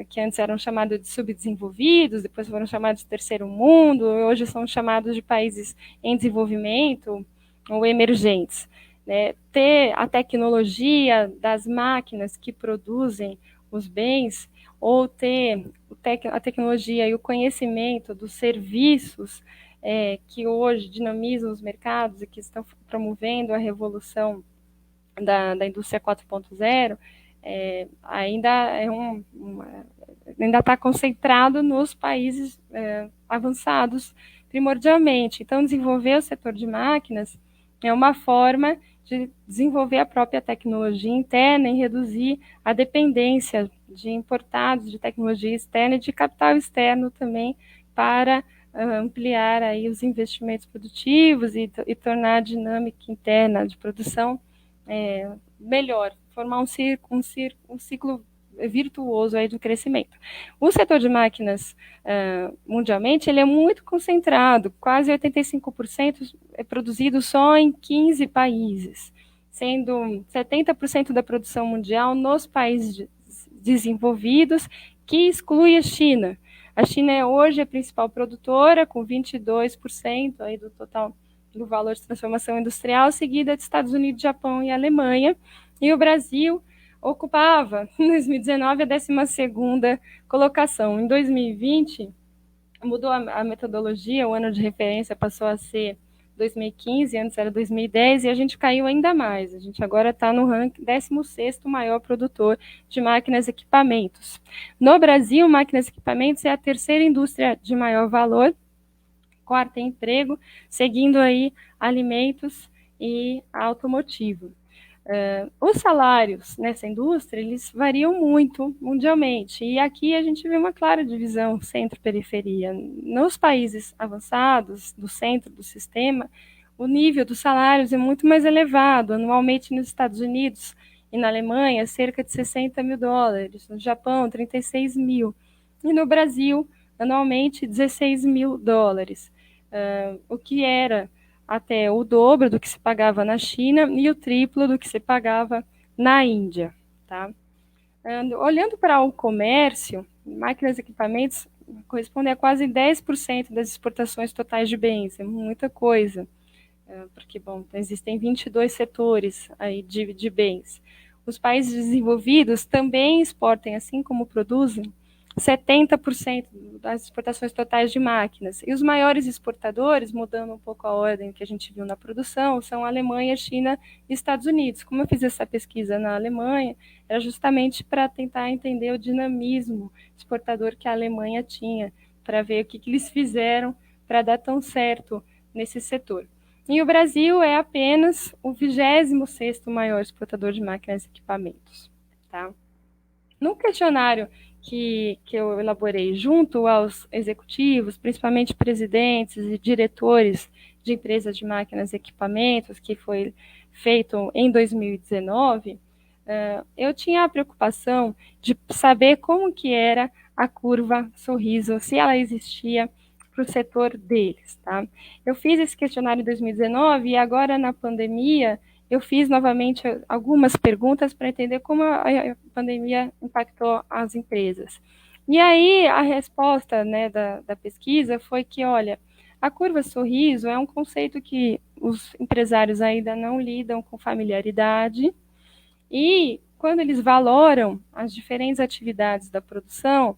que antes eram chamados de subdesenvolvidos, depois foram chamados de terceiro mundo, hoje são chamados de países em desenvolvimento ou emergentes. Né? Ter a tecnologia das máquinas que produzem os bens, ou ter a tecnologia e o conhecimento dos serviços que hoje dinamizam os mercados e que estão promovendo a revolução da indústria 4.0, ainda ainda está concentrado nos países avançados primordialmente. Então, desenvolver o setor de máquinas é uma forma de desenvolver a própria tecnologia interna e reduzir a dependência de importados de tecnologia externa e de capital externo também para ampliar aí os investimentos produtivos e tornar a dinâmica interna de produção melhor, formar um ciclo virtuoso aí do crescimento. O setor de máquinas mundialmente ele é muito concentrado, quase 85% é produzido só em 15 países, sendo 70% da produção mundial nos países desenvolvidos, que exclui a China. A China é hoje a principal produtora, com 22% aí do total do valor de transformação industrial, seguida de Estados Unidos, Japão e Alemanha, e o Brasil ocupava, em 2019, a 12ª colocação. Em 2020, mudou a metodologia, o ano de referência passou a ser 2015, antes era 2010, e a gente caiu ainda mais. A gente agora está no ranking 16º maior produtor de máquinas e equipamentos. No Brasil, máquinas e equipamentos é a terceira indústria de maior valor, quarta em emprego, seguindo aí alimentos e automotivo. Os salários nessa indústria, eles variam muito mundialmente, e aqui a gente vê uma clara divisão centro-periferia. Nos países avançados, do centro do sistema, o nível dos salários é muito mais elevado. Anualmente nos Estados Unidos e na Alemanha, cerca de 60 mil dólares. No Japão, 36 mil. E no Brasil, anualmente, 16 mil dólares. O que era até o dobro do que se pagava na China e o triplo do que se pagava na Índia. Tá? Olhando para o comércio, máquinas e equipamentos correspondem a quase 10% das exportações totais de bens, é muita coisa, porque, bom, existem 22 setores aí de bens. Os países desenvolvidos também exportam, assim como produzem, 70% das exportações totais de máquinas. E os maiores exportadores, mudando um pouco a ordem que a gente viu na produção, são a Alemanha, China e Estados Unidos. Como eu fiz essa pesquisa na Alemanha, era justamente para tentar entender o dinamismo exportador que a Alemanha tinha, para ver o que eles fizeram para dar tão certo nesse setor. E o Brasil é apenas o 26º maior exportador de máquinas e equipamentos. Tá? No questionário que eu elaborei junto aos executivos, principalmente presidentes e diretores de empresas de máquinas e equipamentos, que foi feito em 2019, eu tinha a preocupação de saber como que era a curva sorriso, se ela existia para o setor deles. Tá? Eu fiz esse questionário em 2019 e agora na pandemia eu fiz novamente algumas perguntas para entender como a pandemia impactou as empresas. E aí a resposta, né, da pesquisa foi que, olha, a curva sorriso é um conceito que os empresários ainda não lidam com familiaridade e quando eles valoram as diferentes atividades da produção,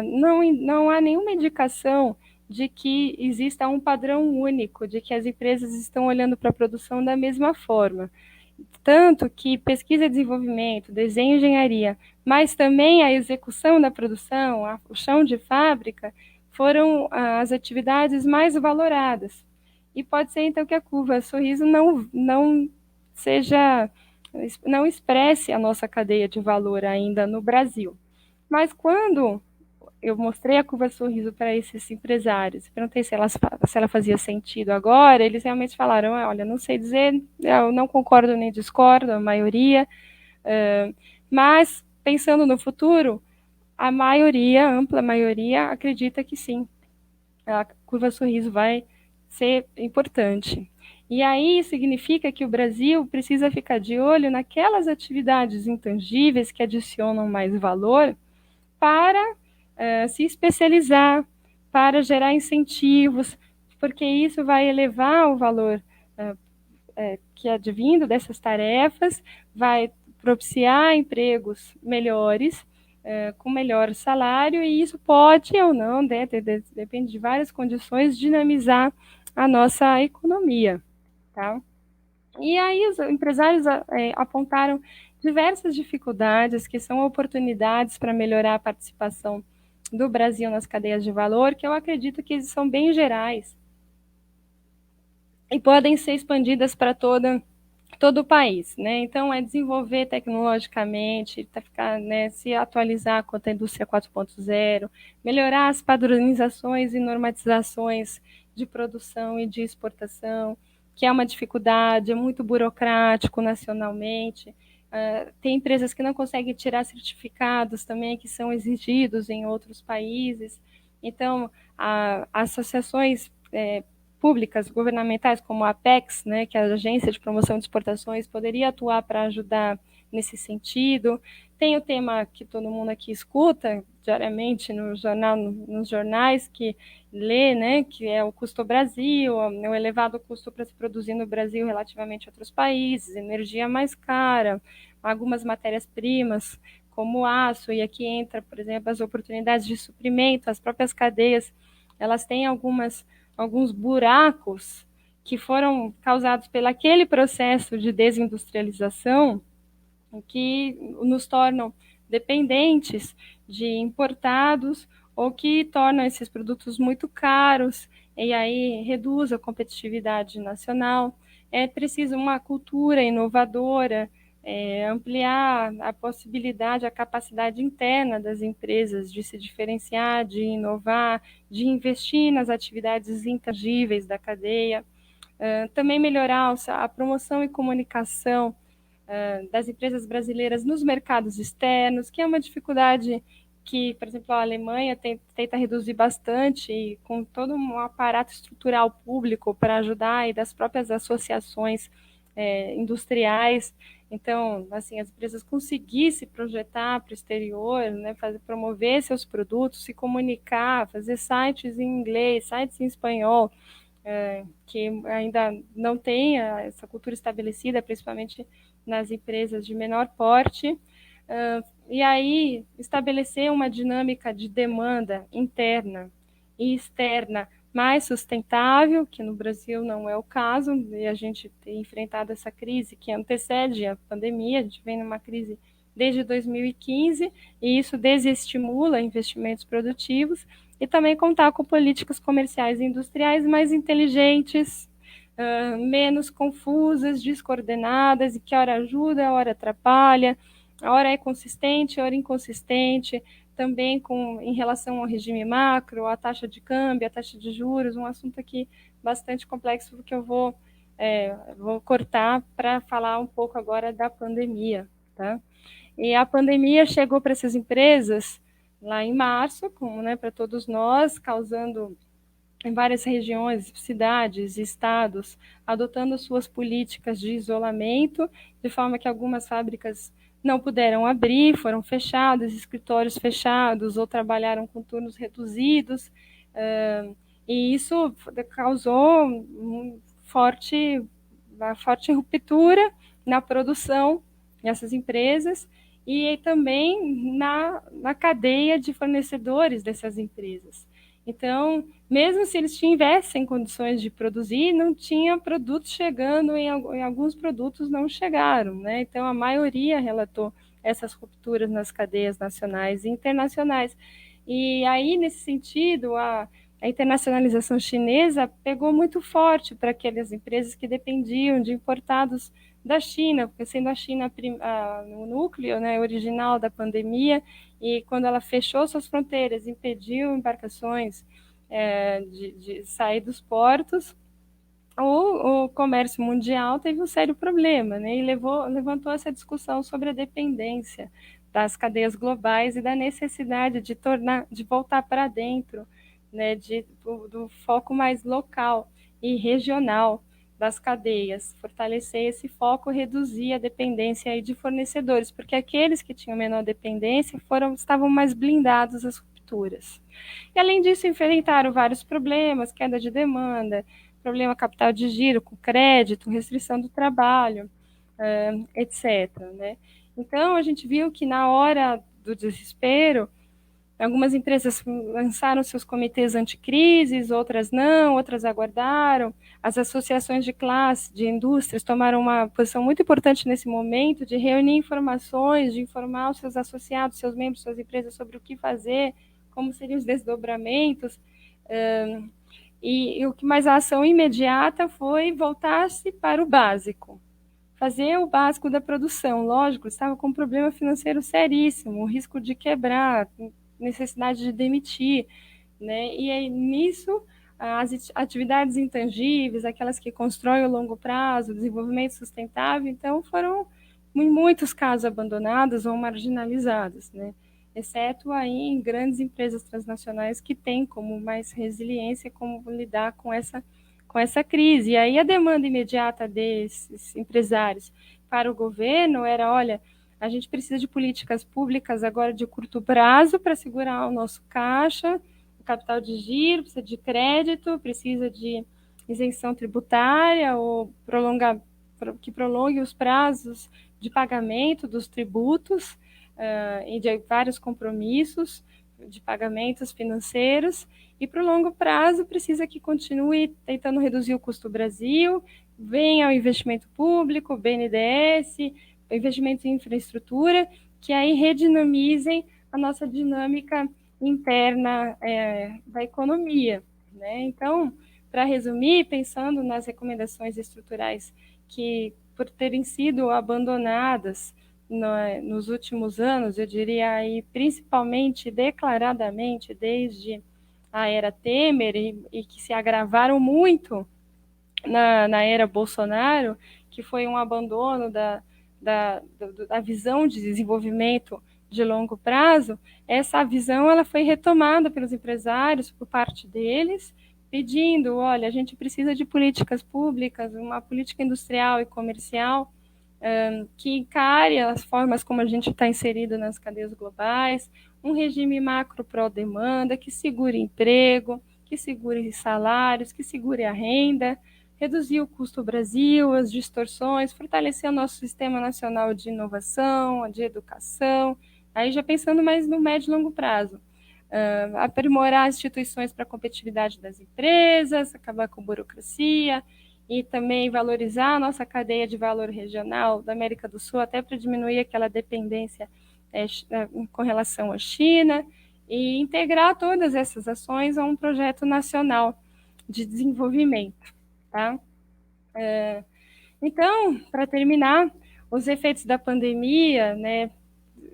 não há nenhuma indicação de que exista um padrão único, de que as empresas estão olhando para a produção da mesma forma. Tanto que pesquisa e desenvolvimento, desenho e engenharia, mas também a execução da produção, o chão de fábrica, foram as atividades mais valoradas. E pode ser, então, que a curva sorriso não seja, não expresse a nossa cadeia de valor ainda no Brasil. Mas quando eu mostrei a curva sorriso para esses empresários, perguntei se ela fazia sentido agora, eles realmente falaram, olha, não sei dizer, eu não concordo nem discordo, a maioria, mas pensando no futuro, a maioria, a ampla maioria, acredita que sim, a curva sorriso vai ser importante. E aí significa que o Brasil precisa ficar de olho naquelas atividades intangíveis que adicionam mais valor para se especializar, para gerar incentivos, porque isso vai elevar o valor que é advindo dessas tarefas, vai propiciar empregos melhores, com melhor salário, e isso pode ou não, depende de várias condições, dinamizar a nossa economia. Tá? E aí os empresários apontaram diversas dificuldades que são oportunidades para melhorar a participação do Brasil nas cadeias de valor, que eu acredito que são bem gerais e podem ser expandidas para todo o país. Né? Então, é desenvolver tecnologicamente, se atualizar quanto à indústria 4.0, melhorar as padronizações e normatizações de produção e de exportação, que é uma dificuldade, é muito burocrático nacionalmente. Tem empresas que não conseguem tirar certificados também, que são exigidos em outros países. Então, associações públicas, governamentais, como a Apex, né, que é a Agência de Promoção de Exportações, poderia atuar para ajudar nesse sentido. Tem o tema que todo mundo aqui escuta diariamente no jornal, nos jornais, que lê, né, que é o custo Brasil, o elevado custo para se produzir no Brasil relativamente a outros países, energia mais cara, algumas matérias-primas, como aço, e aqui entra, por exemplo, as oportunidades de suprimento, as próprias cadeias, elas têm alguns buracos que foram causados pelo aquele processo de desindustrialização que nos tornam dependentes de importados ou que tornam esses produtos muito caros e aí reduz a competitividade nacional. É preciso uma cultura inovadora, ampliar a possibilidade, a capacidade interna das empresas de se diferenciar, de inovar, de investir nas atividades intangíveis da cadeia. Também melhorar a promoção e comunicação das empresas brasileiras nos mercados externos, que é uma dificuldade que, por exemplo, a Alemanha tenta reduzir bastante, e com todo um aparato estrutural público para ajudar, e das próprias associações industriais. Então, assim, as empresas conseguirem se projetar para o exterior, né, promover seus produtos, se comunicar, fazer sites em inglês, sites em espanhol, que ainda não tem essa cultura estabelecida, principalmente nas empresas de menor porte, e aí estabelecer uma dinâmica de demanda interna e externa mais sustentável, que no Brasil não é o caso, e a gente tem enfrentado essa crise que antecede a pandemia, a gente vem numa crise desde 2015, e isso desestimula investimentos produtivos, e também contar com políticas comerciais e industriais mais inteligentes, menos confusas, descoordenadas, e que hora ajuda, a hora atrapalha, a hora é consistente, a hora inconsistente, também em relação ao regime macro, a taxa de câmbio, a taxa de juros, um assunto aqui bastante complexo que eu vou cortar para falar um pouco agora da pandemia. Tá? E a pandemia chegou para essas empresas lá em março, como, né, para todos nós, causando em várias regiões, cidades, estados, adotando suas políticas de isolamento, de forma que algumas fábricas não puderam abrir, foram fechadas, escritórios fechados, ou trabalharam com turnos reduzidos, e isso causou uma forte ruptura na produção nessas empresas, e também na cadeia de fornecedores dessas empresas. Então, mesmo se eles tivessem condições de produzir, não tinha produtos chegando, em alguns produtos não chegaram, né? Então, a maioria relatou essas rupturas nas cadeias nacionais e internacionais. E aí, nesse sentido, a internacionalização chinesa pegou muito forte para aquelas empresas que dependiam de importados da China, porque sendo a China o núcleo, né, original da pandemia, e quando ela fechou suas fronteiras, impediu embarcações de sair dos portos, o comércio mundial teve um sério problema, né, e levantou essa discussão sobre a dependência das cadeias globais e da necessidade de voltar para dentro, né, do foco mais local e regional das cadeias, fortalecer esse foco, reduzir a dependência aí de fornecedores, porque aqueles que tinham menor dependência estavam mais blindados às rupturas. E além disso, enfrentaram vários problemas, queda de demanda, problema capital de giro, com crédito, restrição do trabalho, etc. Né? Então, a gente viu que na hora do desespero, algumas empresas lançaram seus comitês anticrises, outras não, outras aguardaram. As associações de classe, de indústrias, tomaram uma posição muito importante nesse momento de reunir informações, de informar os seus associados, seus membros, suas empresas sobre o que fazer, como seriam os desdobramentos. E o que mais a ação imediata foi voltar-se para o básico. Fazer o básico da produção. Lógico, estava com um problema financeiro seríssimo, o risco de quebrar, necessidade de demitir, né? E aí, nisso, as atividades intangíveis, aquelas que constroem o longo prazo, o desenvolvimento sustentável, então foram, em muitos casos, abandonadas ou marginalizadas, né? Exceto aí em grandes empresas transnacionais que têm como mais resiliência como lidar com essa crise. E aí a demanda imediata desses empresários para o governo era, olha, a gente precisa de políticas públicas agora de curto prazo para segurar o nosso caixa, o capital de giro, precisa de crédito, precisa de isenção tributária ou que prolongue os prazos de pagamento dos tributos e de vários compromissos de pagamentos financeiros, e para o longo prazo precisa que continue tentando reduzir o custo do Brasil, venha o investimento público, o BNDES, investimento em infraestrutura, que aí redinamizem a nossa dinâmica interna da economia. Né? Então, para resumir, pensando nas recomendações estruturais que, por terem sido abandonadas nos últimos anos, eu diria aí principalmente declaradamente desde a era Temer, e que se agravaram muito na era Bolsonaro, que foi um abandono da visão de desenvolvimento de longo prazo, essa visão ela foi retomada pelos empresários, por parte deles, pedindo, olha, a gente precisa de políticas públicas, uma política industrial e comercial que encare as formas como a gente está inserido nas cadeias globais, um regime macro pró-demanda, que segure emprego, que segure salários, que segure a renda, reduzir o custo Brasil, as distorções, fortalecer o nosso sistema nacional de inovação, de educação, aí já pensando mais no médio e longo prazo. Aprimorar as instituições para a competitividade das empresas, acabar com a burocracia e também valorizar a nossa cadeia de valor regional da América do Sul, até para diminuir aquela dependência com relação à China, e integrar todas essas ações a um projeto nacional de desenvolvimento. Tá? Então, para terminar, os efeitos da pandemia, né,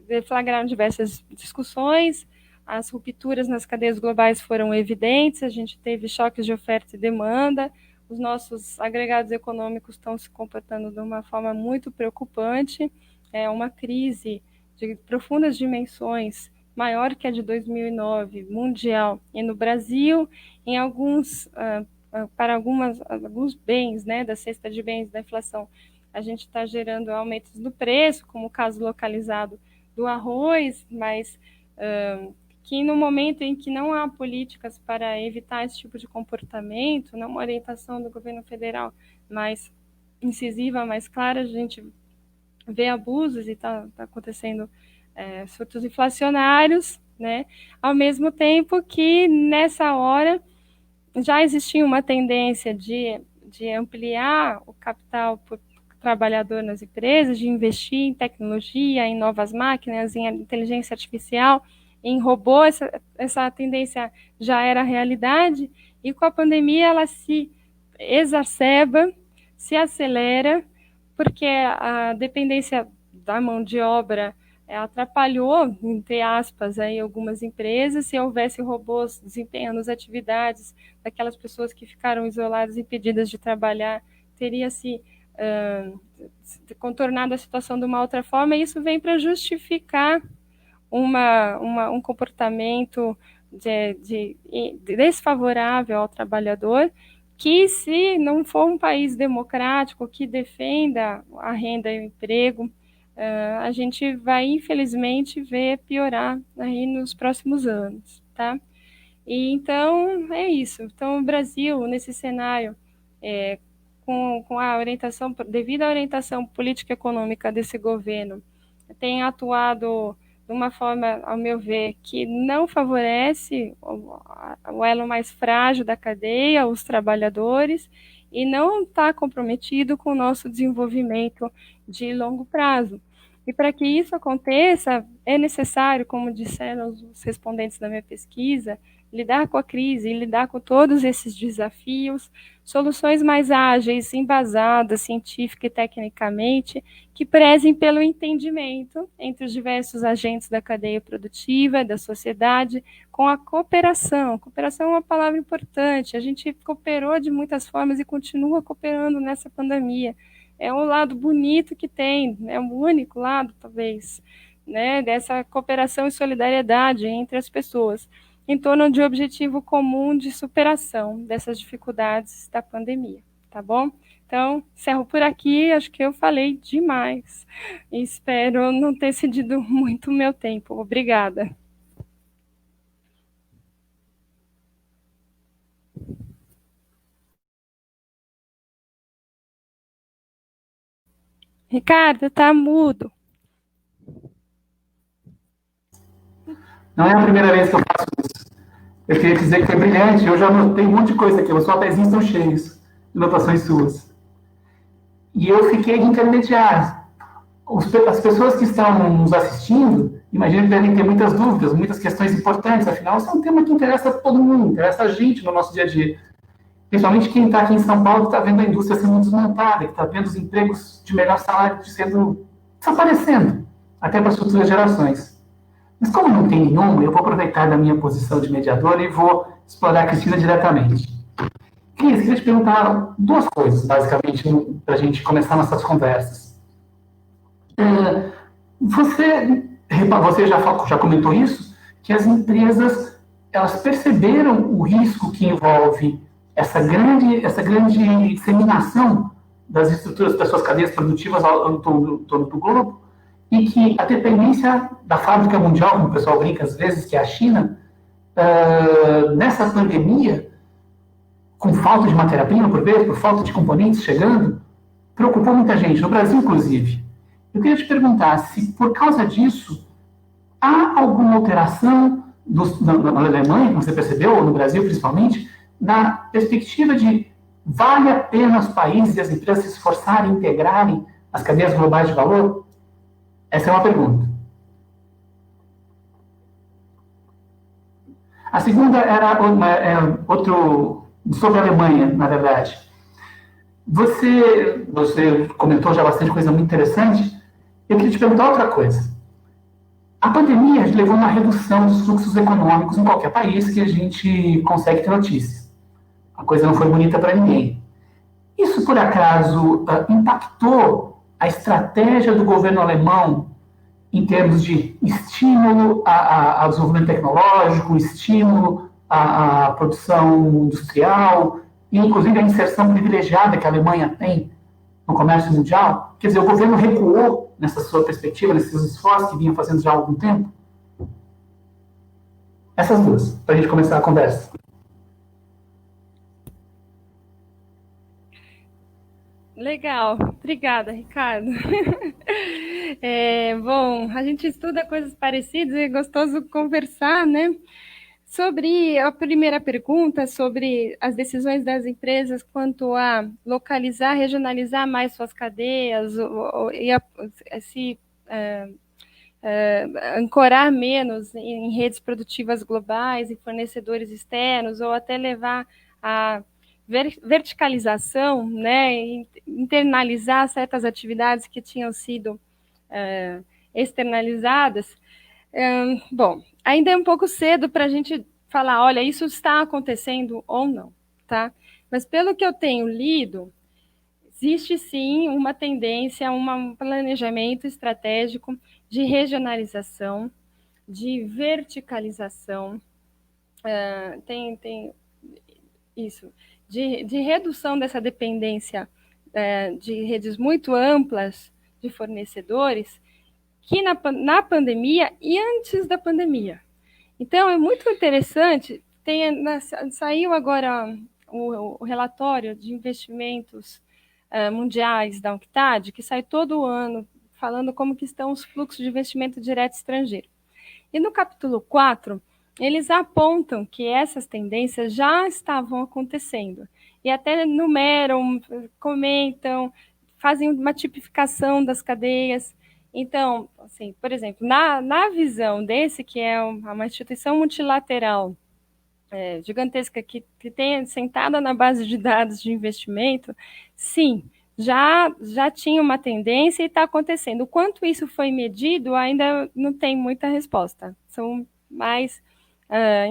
deflagraram diversas discussões, as rupturas nas cadeias globais foram evidentes, a gente teve choques de oferta e demanda, os nossos agregados econômicos estão se comportando de uma forma muito preocupante, é uma crise de profundas dimensões, maior que a de 2009, mundial, e no Brasil, em para alguns bens, né, da cesta de bens da inflação, a gente está gerando aumentos do preço, como o caso localizado do arroz, mas que no momento em que não há políticas para evitar esse tipo de comportamento, não uma orientação do governo federal mais incisiva, mais clara, a gente vê abusos e está acontecendo surtos inflacionários, né? Ao mesmo tempo que nessa hora já existia uma tendência de ampliar o capital por trabalhador nas empresas, de investir em tecnologia, em novas máquinas, em inteligência artificial, em robô, essa tendência já era realidade, e com a pandemia ela se exacerba, se acelera, porque a dependência da mão de obra atrapalhou, entre aspas, aí, algumas empresas. Se houvesse robôs desempenhando as atividades daquelas pessoas que ficaram isoladas, impedidas de trabalhar, teria-se contornado a situação de uma outra forma, e isso vem para justificar um comportamento desfavorável ao trabalhador, que, se não for um país democrático que defenda a renda e o emprego, a gente vai, infelizmente, ver piorar aí nos próximos anos, tá? E, então, é isso. Então, o Brasil, nesse cenário, com a orientação, devido à orientação política e econômica desse governo, tem atuado de uma forma, ao meu ver, que não favorece o elo mais frágil da cadeia, os trabalhadores, e não está comprometido com o nosso desenvolvimento de longo prazo. E para que isso aconteça, é necessário, como disseram os respondentes da minha pesquisa, lidar com a crise, lidar com todos esses desafios, soluções mais ágeis, embasadas científica e tecnicamente, que prezem pelo entendimento entre os diversos agentes da cadeia produtiva, da sociedade, com a cooperação. Cooperação é uma palavra importante, a gente cooperou de muitas formas e continua cooperando nessa pandemia. É o lado bonito que tem, é o único lado, talvez, né, dessa cooperação e solidariedade entre as pessoas, em torno de um objetivo comum de superação dessas dificuldades da pandemia, tá bom? Então, encerro por aqui, acho que eu falei demais, e espero não ter cedido muito o meu tempo. Obrigada. Ricardo, tá mudo. Não é a primeira vez que eu faço isso. Eu queria dizer que foi brilhante. Eu já anotei um monte de coisa aqui. Os papéis estão cheios de anotações suas. E eu fiquei de intermediário. As pessoas que estão nos assistindo, imagino que devem ter muitas dúvidas, muitas questões importantes. Afinal, isso é um tema que interessa a todo mundo, interessa a gente no nosso dia a dia. Principalmente quem está aqui em São Paulo, está vendo a indústria sendo desmontada, que está vendo os empregos de melhor salário sendo desaparecendo, até para as futuras gerações. Mas como não tem nenhuma, eu vou aproveitar da minha posição de mediador e vou explorar a Cristina diretamente. Cris, queria te perguntar duas coisas, basicamente, para a gente começar nossas conversas. Você já comentou isso, que as empresas elas perceberam o risco que envolve essa grande disseminação das estruturas das suas cadeias produtivas ao todo do globo, e que a dependência da fábrica mundial, como o pessoal brinca às vezes, que é a China, nessa pandemia, com falta de matéria-prima, por vezes, por falta de componentes chegando, preocupou muita gente, no Brasil, inclusive. Eu queria te perguntar se, por causa disso, há alguma alteração na Alemanha, como você percebeu, ou no Brasil principalmente, na perspectiva de vale a pena os países e as empresas se esforçarem, integrarem as cadeias globais de valor? Essa é uma pergunta. A segunda era sobre a Alemanha, na verdade. Você comentou já bastante coisa muito interessante. Eu queria te perguntar outra coisa. A pandemia levou a uma redução dos fluxos econômicos em qualquer país que a gente consegue ter notícias. A coisa não foi bonita para ninguém. Isso, por acaso, impactou a estratégia do governo alemão em termos de estímulo ao desenvolvimento tecnológico, estímulo à produção industrial, e inclusive a inserção privilegiada que a Alemanha tem no comércio mundial? Quer dizer, o governo recuou nessa sua perspectiva, nesses esforços que vinha fazendo já há algum tempo? Essas duas, para a gente começar a conversa. Legal, obrigada, Ricardo. Bom, a gente estuda coisas parecidas e é gostoso conversar, né? Sobre a primeira pergunta, sobre as decisões das empresas quanto a localizar, regionalizar mais suas cadeias, se ancorar menos em redes produtivas globais, em fornecedores externos, ou até levar a verticalização, né, internalizar certas atividades que tinham sido externalizadas. Bom, ainda é um pouco cedo para a gente falar, olha, isso está acontecendo ou não, tá? Mas pelo que eu tenho lido, existe sim uma tendência, um planejamento estratégico de regionalização, de verticalização, tem isso, de redução dessa dependência de redes muito amplas de fornecedores, que na pandemia e antes da pandemia. Então, é muito interessante, saiu agora o relatório de investimentos mundiais da UNCTAD, que sai todo ano falando como que estão os fluxos de investimento direto estrangeiro. E no capítulo 4, eles apontam que essas tendências já estavam acontecendo. E até numeram, comentam, fazem uma tipificação das cadeias. Então, assim, por exemplo, na visão desse, que é uma instituição multilateral gigantesca, que tem sentada na base de dados de investimento, sim, já tinha uma tendência e está acontecendo. O quanto isso foi medido ainda não tem muita resposta. São mais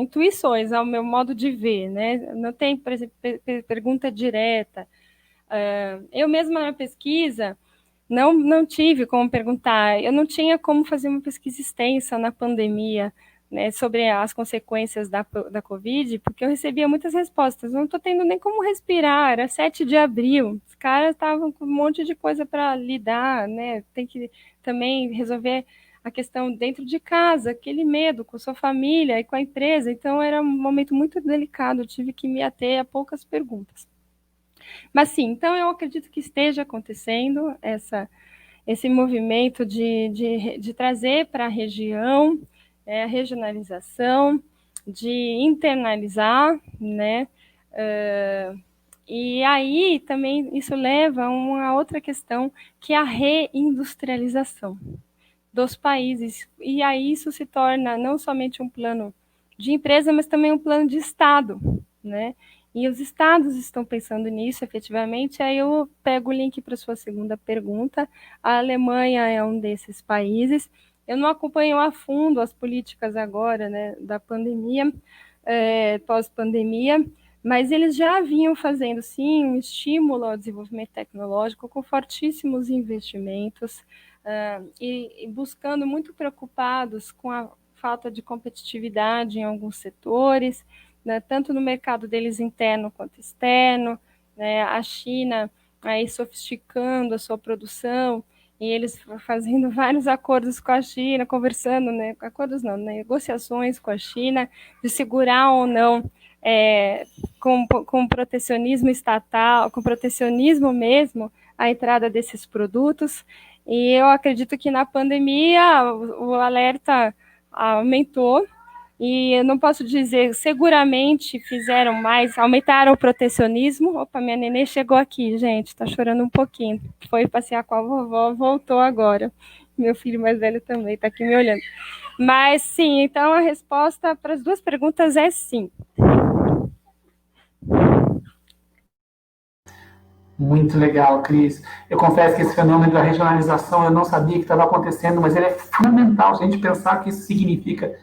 intuições, ao meu modo de ver, né? Não tem, por exemplo, pergunta direta. Eu mesma na pesquisa não tive como perguntar, eu não tinha como fazer uma pesquisa extensa na pandemia, né, sobre as consequências da Covid, porque eu recebia muitas respostas. Não estou tendo nem como respirar, era 7 de abril, os caras estavam com um monte de coisa para lidar, né? Tem que também resolver a questão dentro de casa, aquele medo com sua família e com a empresa. Então, era um momento muito delicado, eu tive que me ater a poucas perguntas. Mas sim, então eu acredito que esteja acontecendo esse movimento de trazer para a região a regionalização, de internalizar, né? E aí também isso leva a uma outra questão, que é a reindustrialização dos países. E aí isso se torna não somente um plano de empresa, mas também um plano de Estado, né? E os estados estão pensando nisso, efetivamente. Aí eu pego o link para a sua segunda pergunta. A Alemanha é um desses países. Eu não acompanho a fundo as políticas agora, né, da pandemia, pós-pandemia, mas eles já vinham fazendo, sim, um estímulo ao desenvolvimento tecnológico com fortíssimos investimentos e buscando, muito preocupados com a falta de competitividade em alguns setores, né, tanto no mercado deles interno quanto externo, né, a China aí sofisticando a sua produção, e eles fazendo vários acordos com a China, conversando, né, acordos não, negociações com a China, de segurar ou não com protecionismo estatal, com protecionismo mesmo, a entrada desses produtos. E eu acredito que na pandemia o alerta aumentou. E eu não posso dizer, seguramente fizeram mais, aumentaram o protecionismo. Opa, minha nenê chegou aqui, gente, tá chorando um pouquinho. Foi passear com a vovó, voltou agora. Meu filho mais velho também tá aqui me olhando. Mas sim, então a resposta para as duas perguntas é sim. Muito legal, Cris. Eu confesso que esse fenômeno da regionalização eu não sabia que estava acontecendo, mas ele é fundamental se a gente pensar o que isso significa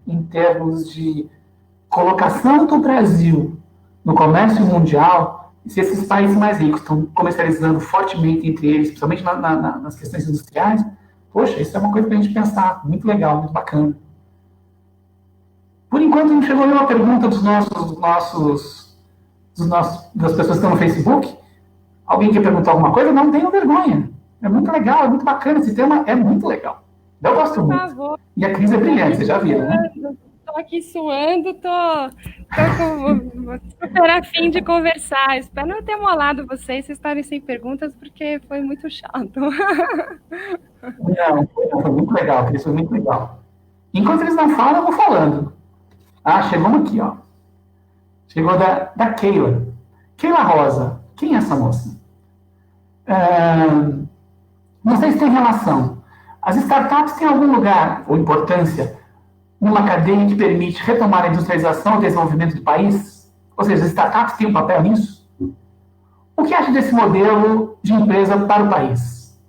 em termos de colocação do Brasil no comércio mundial. Se esses países mais ricos estão comercializando fortemente entre eles, principalmente nas questões industriais, poxa, isso é uma coisa para a gente pensar. Muito legal, muito bacana. Por enquanto, não chegou nenhuma pergunta das pessoas que estão no Facebook. Alguém quer perguntar alguma coisa? Não tenham vergonha. É muito legal, é muito bacana. Esse tema é muito legal. Eu gosto Por muito. favor. E a Cris é brilhante, vocês já viram, né? Estou aqui suando, tô super afim de conversar. Espero não ter molado vocês estarem sem perguntas, porque foi muito chato. Não, foi muito legal, Cris, foi muito legal. Enquanto eles não falam, eu vou falando. Ah, chegou uma aqui, ó. Chegou da Keila. Keila Rosa. Quem é essa moça? Não sei se tem relação. As startups têm algum lugar ou importância numa cadeia que permite retomar a industrialização e o desenvolvimento do país? Ou seja, as startups têm um papel nisso? O que acha desse modelo de empresa para o país?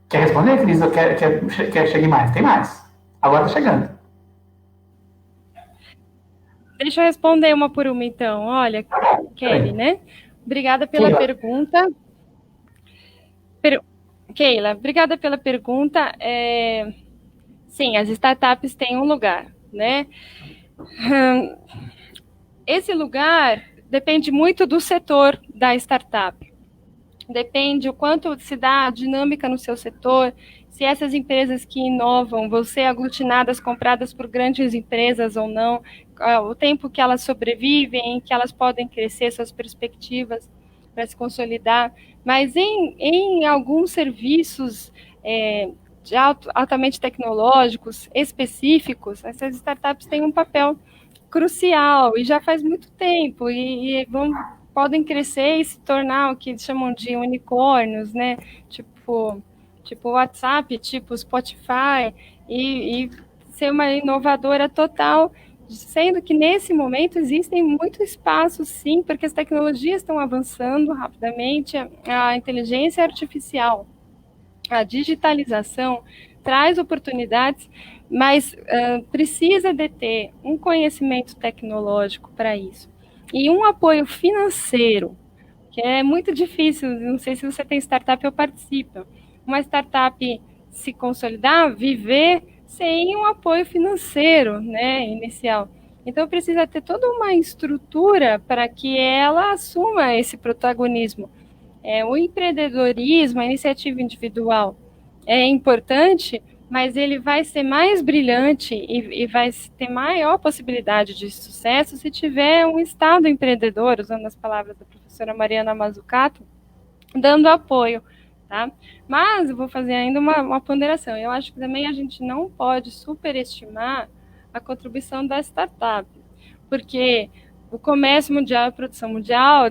Quer responder, Cris? Ou quer chegar mais? Tem mais. Agora está chegando. Deixa eu responder uma por uma, então. Olha, Kelly, né? Obrigada pela pergunta. Keila, obrigada pela pergunta. Sim, as startups têm um lugar, né? Esse lugar depende muito do setor da startup. Depende o quanto se dá a dinâmica no seu setor, se essas empresas que inovam vão ser aglutinadas, compradas por grandes empresas ou não, o tempo que elas sobrevivem, que elas podem crescer, suas perspectivas para se consolidar. Mas em alguns serviços altamente tecnológicos, específicos, essas startups têm um papel crucial e já faz muito tempo e podem crescer e se tornar o que eles chamam de unicórnios, né? Tipo WhatsApp, tipo Spotify e ser uma inovadora total, sendo que nesse momento existem muito espaço, sim, porque as tecnologias estão avançando rapidamente, a inteligência artificial, a digitalização traz oportunidades, mas precisa de ter um conhecimento tecnológico para isso e um apoio financeiro, que é muito difícil. Não sei se você tem startup ou participa. Uma startup se consolidar, viver sem um apoio financeiro, né, inicial. Então precisa ter toda uma estrutura para que ela assuma esse protagonismo. O empreendedorismo, a iniciativa individual é importante, mas ele vai ser mais brilhante e vai ter maior possibilidade de sucesso se tiver um Estado empreendedor, usando as palavras da professora Mariana Mazzucato, dando apoio. Tá? Mas eu vou fazer ainda uma ponderação. Eu acho que também a gente não pode superestimar a contribuição da startup, porque o comércio mundial e a produção mundial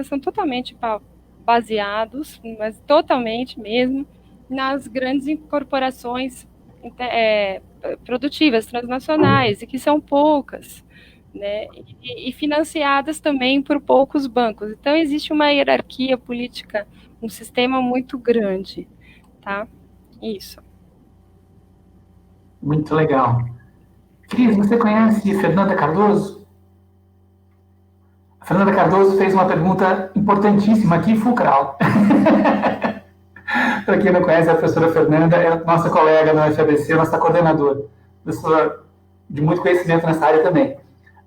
são totalmente baseados, mas totalmente mesmo, nas grandes corporações produtivas, transnacionais, e que são poucas, né? E financiadas também por poucos bancos. Então, existe uma hierarquia política, um sistema muito grande, tá? Isso. Muito legal. Cris, você conhece Fernanda Cardoso? A Fernanda Cardoso fez uma pergunta importantíssima aqui, fulcral. Para quem não conhece, a professora Fernanda é nossa colega no FABC, nossa coordenadora, pessoa de muito conhecimento nessa área também.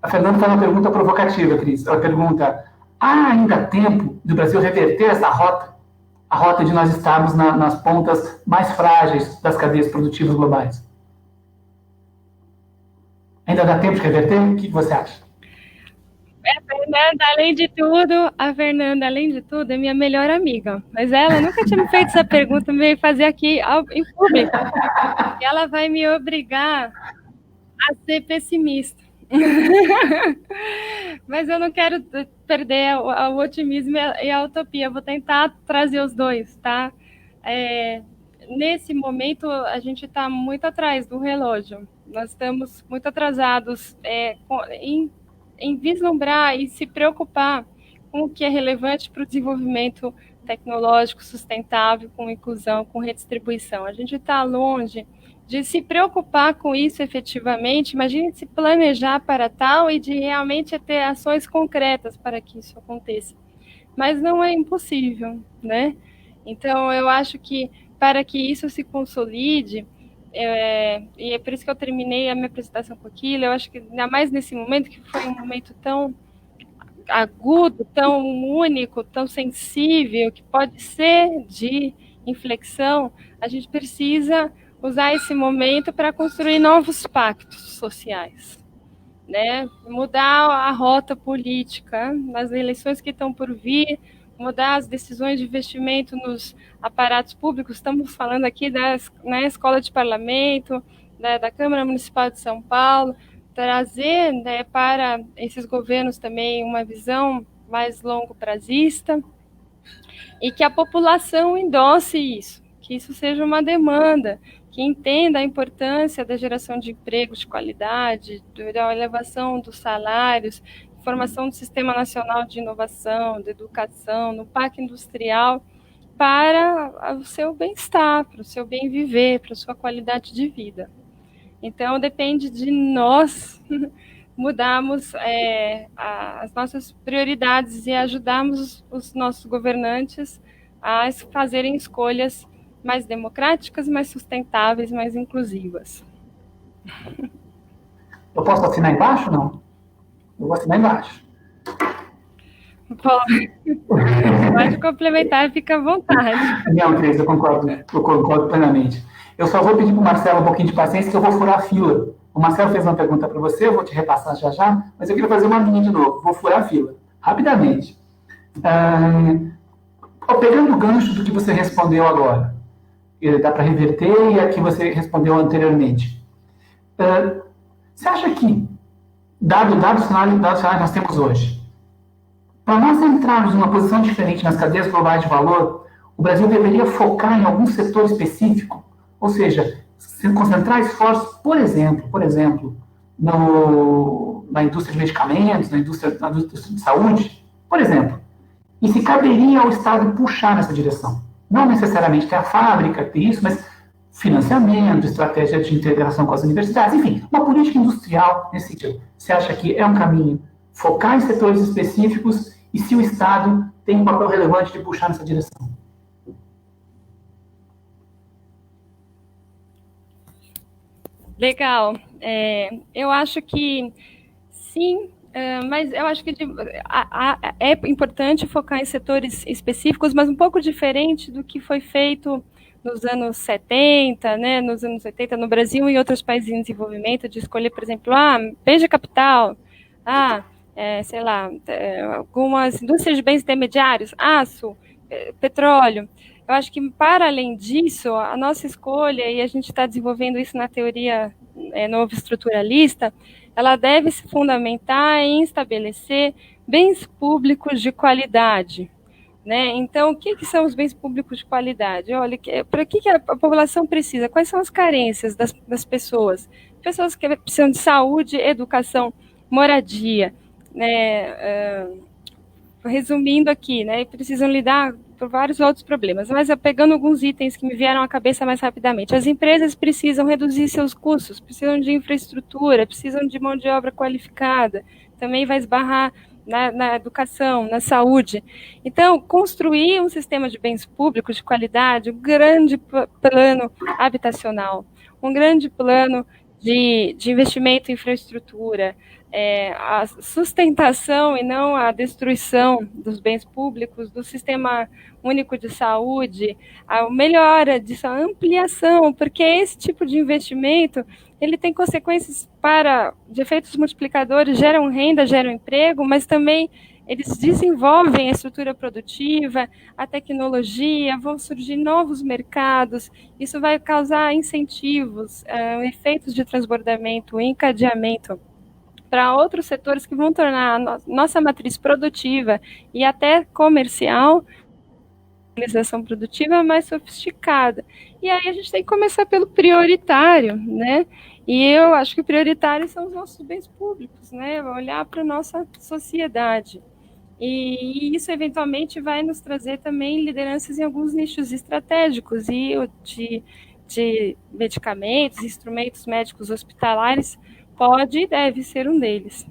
A Fernanda faz uma pergunta provocativa, Cris. Ela pergunta: há ainda tempo do Brasil reverter essa rota? A rota de nós estarmos nas pontas mais frágeis das cadeias produtivas globais. Ainda dá tempo de reverter? O que você acha? A Fernanda, além de tudo, é minha melhor amiga. Mas ela nunca tinha me feito essa pergunta, me veio fazer aqui em público. E ela vai me obrigar a ser pessimista. Mas eu não quero perder o otimismo e a utopia. Eu vou tentar trazer os dois, tá? Nesse momento, a gente está muito atrás do relógio. Nós estamos muito atrasados em vislumbrar e se preocupar com o que é relevante para o desenvolvimento tecnológico sustentável, com inclusão, com redistribuição. A gente está longe de se preocupar com isso efetivamente. Imagine se planejar para tal e de realmente ter ações concretas para que isso aconteça. Mas não é impossível, né? Então, eu acho que para que isso se consolide, e é por isso que eu terminei a minha apresentação com aquilo, eu acho que ainda mais nesse momento, que foi um momento tão agudo, tão único, tão sensível, que pode ser de inflexão, a gente precisa usar esse momento para construir novos pactos sociais, né? Mudar a rota política nas eleições que estão por vir, mudar as decisões de investimento nos aparatos públicos. Estamos falando aqui da Escola de Parlamento, da Câmara Municipal de São Paulo, trazer, né, para esses governos também uma visão mais longo-prazista e que a população endosse isso, que isso seja uma demanda, que entenda a importância da geração de empregos de qualidade, da elevação dos salários, formação do Sistema Nacional de Inovação, de Educação, no Parque Industrial, para o seu bem-estar, para o seu bem viver, para a sua qualidade de vida. Então, depende de nós mudarmos as nossas prioridades e ajudarmos os nossos governantes a fazerem escolhas mais democráticas, mais sustentáveis, mais inclusivas. Eu posso assinar embaixo ou não? Eu vou assinar embaixo. Pode complementar, fica à vontade. Não, Cris, eu concordo plenamente. Eu só vou pedir para o Marcelo um pouquinho de paciência, que eu vou furar a fila. O Marcelo fez uma pergunta para você, eu vou te repassar já, mas eu queria fazer uma minha de novo. Vou furar a fila, rapidamente. Pegando o gancho do que você respondeu agora, dá para reverter, e a que você respondeu anteriormente. Você acha que, dado o cenário que nós temos hoje, para nós entrarmos numa posição diferente nas cadeias globais de valor, o Brasil deveria focar em algum setor específico? Ou seja, concentrar esforços, por exemplo, na indústria de medicamentos, na indústria de saúde, por exemplo. E se caberia ao Estado puxar nessa direção. Não necessariamente ter a fábrica, ter isso, mas financiamento, estratégia de integração com as universidades, enfim, uma política industrial nesse sentido. Você acha que é um caminho focar em setores específicos e se o Estado tem um papel relevante de puxar nessa direção? Legal. Eu acho que sim, mas eu acho que é importante focar em setores específicos, mas um pouco diferente do que foi feito nos anos 70, né, nos anos 80 no Brasil e em outros países em desenvolvimento, de escolher, por exemplo, bens de capital, sei lá, algumas indústrias de bens intermediários, aço, petróleo. Eu acho que, para além disso, a nossa escolha, e a gente está desenvolvendo isso na teoria novo estruturalista, ela deve se fundamentar em estabelecer bens públicos de qualidade. Né? Então, o que são os bens públicos de qualidade? Olha, para que a população precisa? Quais são as carências das pessoas? Pessoas que precisam de saúde, educação, moradia, né? resumindo aqui, né, precisam lidar com vários outros problemas, mas pegando alguns itens que me vieram à cabeça mais rapidamente. As empresas precisam reduzir seus custos, precisam de infraestrutura, precisam de mão de obra qualificada, também vai esbarrar na educação, na saúde. Então, construir um sistema de bens públicos de qualidade, um grande plano habitacional, um grande plano de investimento em infraestrutura, a sustentação e não a destruição dos bens públicos, do sistema único de saúde, a melhora disso, a ampliação, porque esse tipo de investimento ele tem consequências de efeitos multiplicadores, geram renda, geram emprego, mas também eles desenvolvem a estrutura produtiva, a tecnologia, vão surgir novos mercados, isso vai causar incentivos, efeitos de transbordamento, encadeamento para outros setores que vão tornar a nossa matriz produtiva e até comercial, organização produtiva mais sofisticada. E aí a gente tem que começar pelo prioritário, né? E eu acho que o prioritário são os nossos bens públicos, né? Olhar para a nossa sociedade. E isso, eventualmente, vai nos trazer também lideranças em alguns nichos estratégicos e de medicamentos, instrumentos médicos hospitalares, pode e deve ser um deles.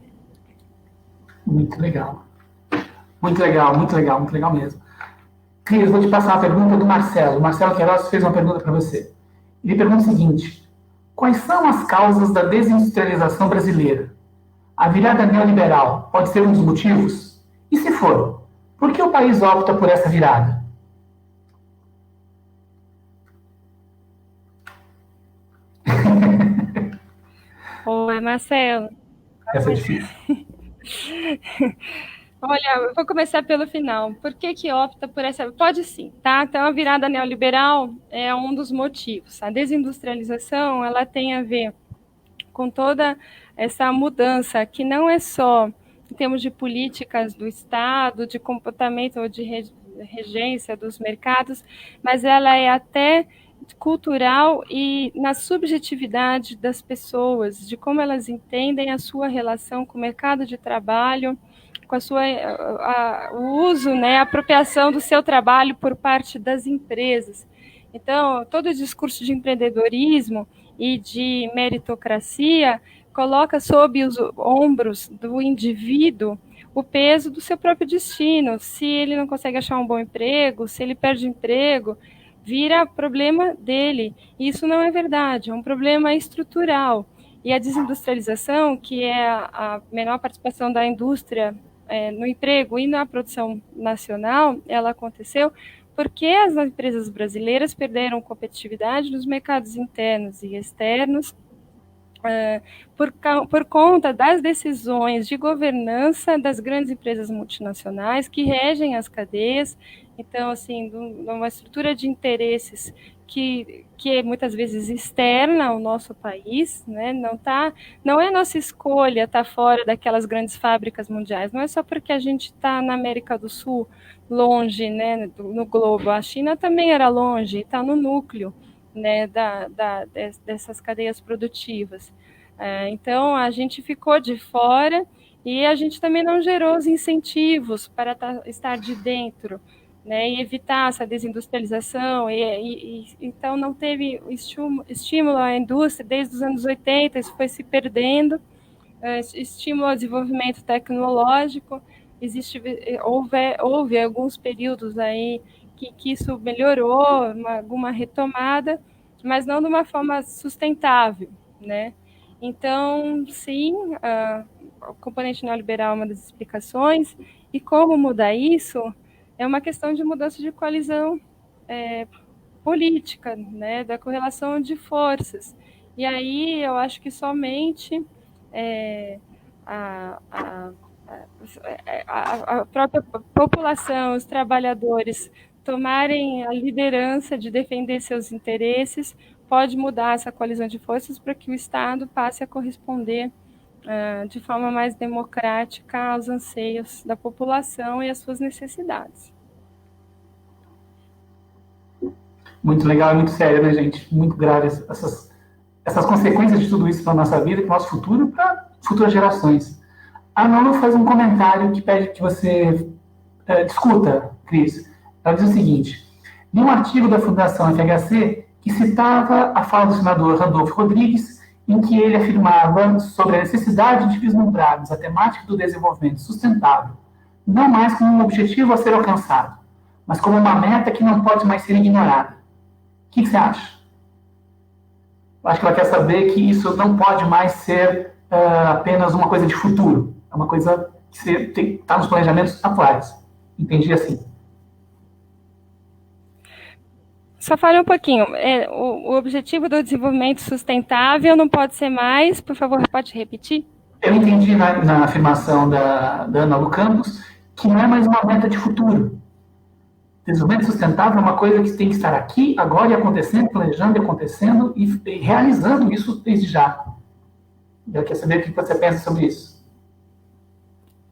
Muito legal. Muito legal, muito legal, muito legal mesmo. Cris, vou te passar uma pergunta do Marcelo. O Marcelo Queiroz fez uma pergunta para você. Ele pergunta o seguinte: quais são as causas da desindustrialização brasileira? A virada neoliberal pode ser um dos motivos? E se for, por que o país opta por essa virada? Oi, Marcelo. Essa é difícil. Olha, eu vou começar pelo final. Por que opta por essa? Pode sim, tá? Então, a virada neoliberal é um dos motivos. A desindustrialização, ela tem a ver com toda essa mudança, que não é só em termos de políticas do Estado, de comportamento ou de regência dos mercados, mas ela é até cultural e na subjetividade das pessoas, de como elas entendem a sua relação com o mercado de trabalho, com o uso, né, a apropriação do seu trabalho por parte das empresas. Então, todo o discurso de empreendedorismo e de meritocracia coloca sob os ombros do indivíduo o peso do seu próprio destino. Se ele não consegue achar um bom emprego, se ele perde emprego, vira problema dele. E isso não é verdade, é um problema estrutural. E a desindustrialização, que é a menor participação da indústria no emprego e na produção nacional, ela aconteceu porque as empresas brasileiras perderam competitividade nos mercados internos e externos por conta das decisões de governança das grandes empresas multinacionais que regem as cadeias. Então, assim, uma estrutura de interesses que é muitas vezes externa ao nosso país, né? Não é nossa escolha estar fora daquelas grandes fábricas mundiais, não é só porque a gente está na América do Sul, longe, né, no globo. A China também era longe, está no núcleo, né, dessas cadeias produtivas. Então, a gente ficou de fora e a gente também não gerou os incentivos para estar de dentro, né, e evitar essa desindustrialização, então não teve estímulo à indústria desde os anos 80, isso foi se perdendo, estímulo ao desenvolvimento tecnológico, houve alguns períodos aí que isso melhorou, alguma retomada, mas não de uma forma sustentável, né? Então, sim, o componente neoliberal é uma das explicações, e como mudar isso é uma questão de mudança de coalizão política, né, da correlação de forças. E aí eu acho que somente a própria população, os trabalhadores tomarem a liderança de defender seus interesses, pode mudar essa coalizão de forças para que o Estado passe a corresponder de forma mais democrática aos anseios da população e às suas necessidades. Muito legal e muito sério, né, gente? Muito grave essas consequências de tudo isso para a nossa vida, para o nosso futuro, para futuras gerações. A Nolo faz um comentário que pede que você Discuta, Cris. Ela diz o seguinte: li um artigo da Fundação FHC que citava a fala do senador Randolfo Rodrigues, em que ele afirmava sobre a necessidade de vislumbrarmos a temática do desenvolvimento sustentável, não mais como um objetivo a ser alcançado, mas como uma meta que não pode mais ser ignorada. O que você acha? Eu acho que ela quer saber que isso não pode mais ser apenas uma coisa de futuro, é uma coisa que está nos planejamentos atuais. Entendi assim. Só fale um pouquinho. O objetivo do desenvolvimento sustentável não pode ser mais, por favor, pode repetir? Eu entendi na afirmação da Ana Lu Campos que não é mais uma meta de futuro. Desenvolvimento sustentável é uma coisa que tem que estar aqui, agora e acontecendo, planejando e acontecendo e realizando isso desde já. Eu quero saber o que você pensa sobre isso.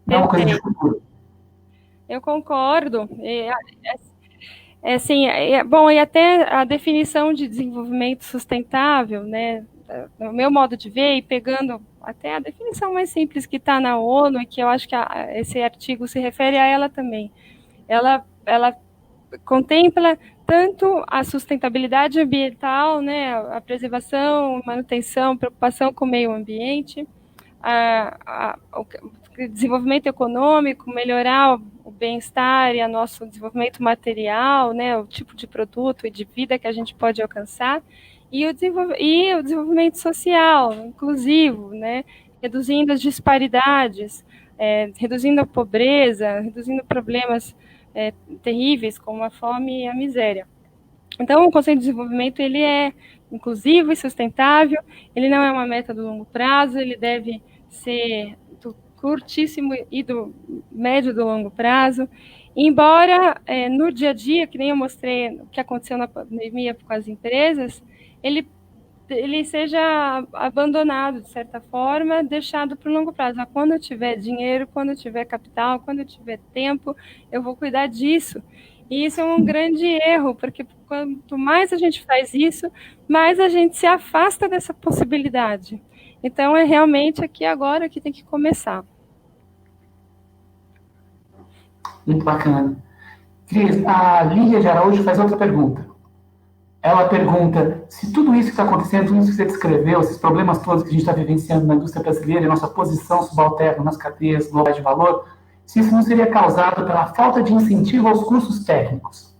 Não é uma coisa de futuro. Eu concordo. Bom, e até a definição de desenvolvimento sustentável, né, no meu modo de ver, e pegando até a definição mais simples que está na ONU, e que eu acho que esse artigo se refere a ela também, ela contempla tanto a sustentabilidade ambiental, né, a preservação, manutenção, preocupação com o meio ambiente, o desenvolvimento econômico, melhorar o bem-estar e o nosso desenvolvimento material, né, o tipo de produto e de vida que a gente pode alcançar, e o desenvolvimento social, inclusivo, né, reduzindo as disparidades, reduzindo a pobreza, reduzindo problemas terríveis como a fome e a miséria. Então, o conceito de desenvolvimento ele é inclusivo e sustentável, ele não é uma meta do longo prazo, ele deve ser do curtíssimo e do médio e do longo prazo, embora no dia a dia, que nem eu mostrei o que aconteceu na pandemia com as empresas, ele seja abandonado, de certa forma, deixado para o longo prazo. Quando eu tiver dinheiro, quando eu tiver capital, quando eu tiver tempo, eu vou cuidar disso. E isso é um grande erro, porque quanto mais a gente faz isso, mais a gente se afasta dessa possibilidade. Então, é realmente aqui agora que tem que começar. Muito bacana. Cris, a Lígia de Araújo faz outra pergunta. Ela pergunta se tudo isso que está acontecendo, tudo isso que você descreveu, esses problemas todos que a gente está vivenciando na indústria brasileira e nossa posição subalterna nas cadeias globais de valor, se isso não seria causado pela falta de incentivo aos cursos técnicos.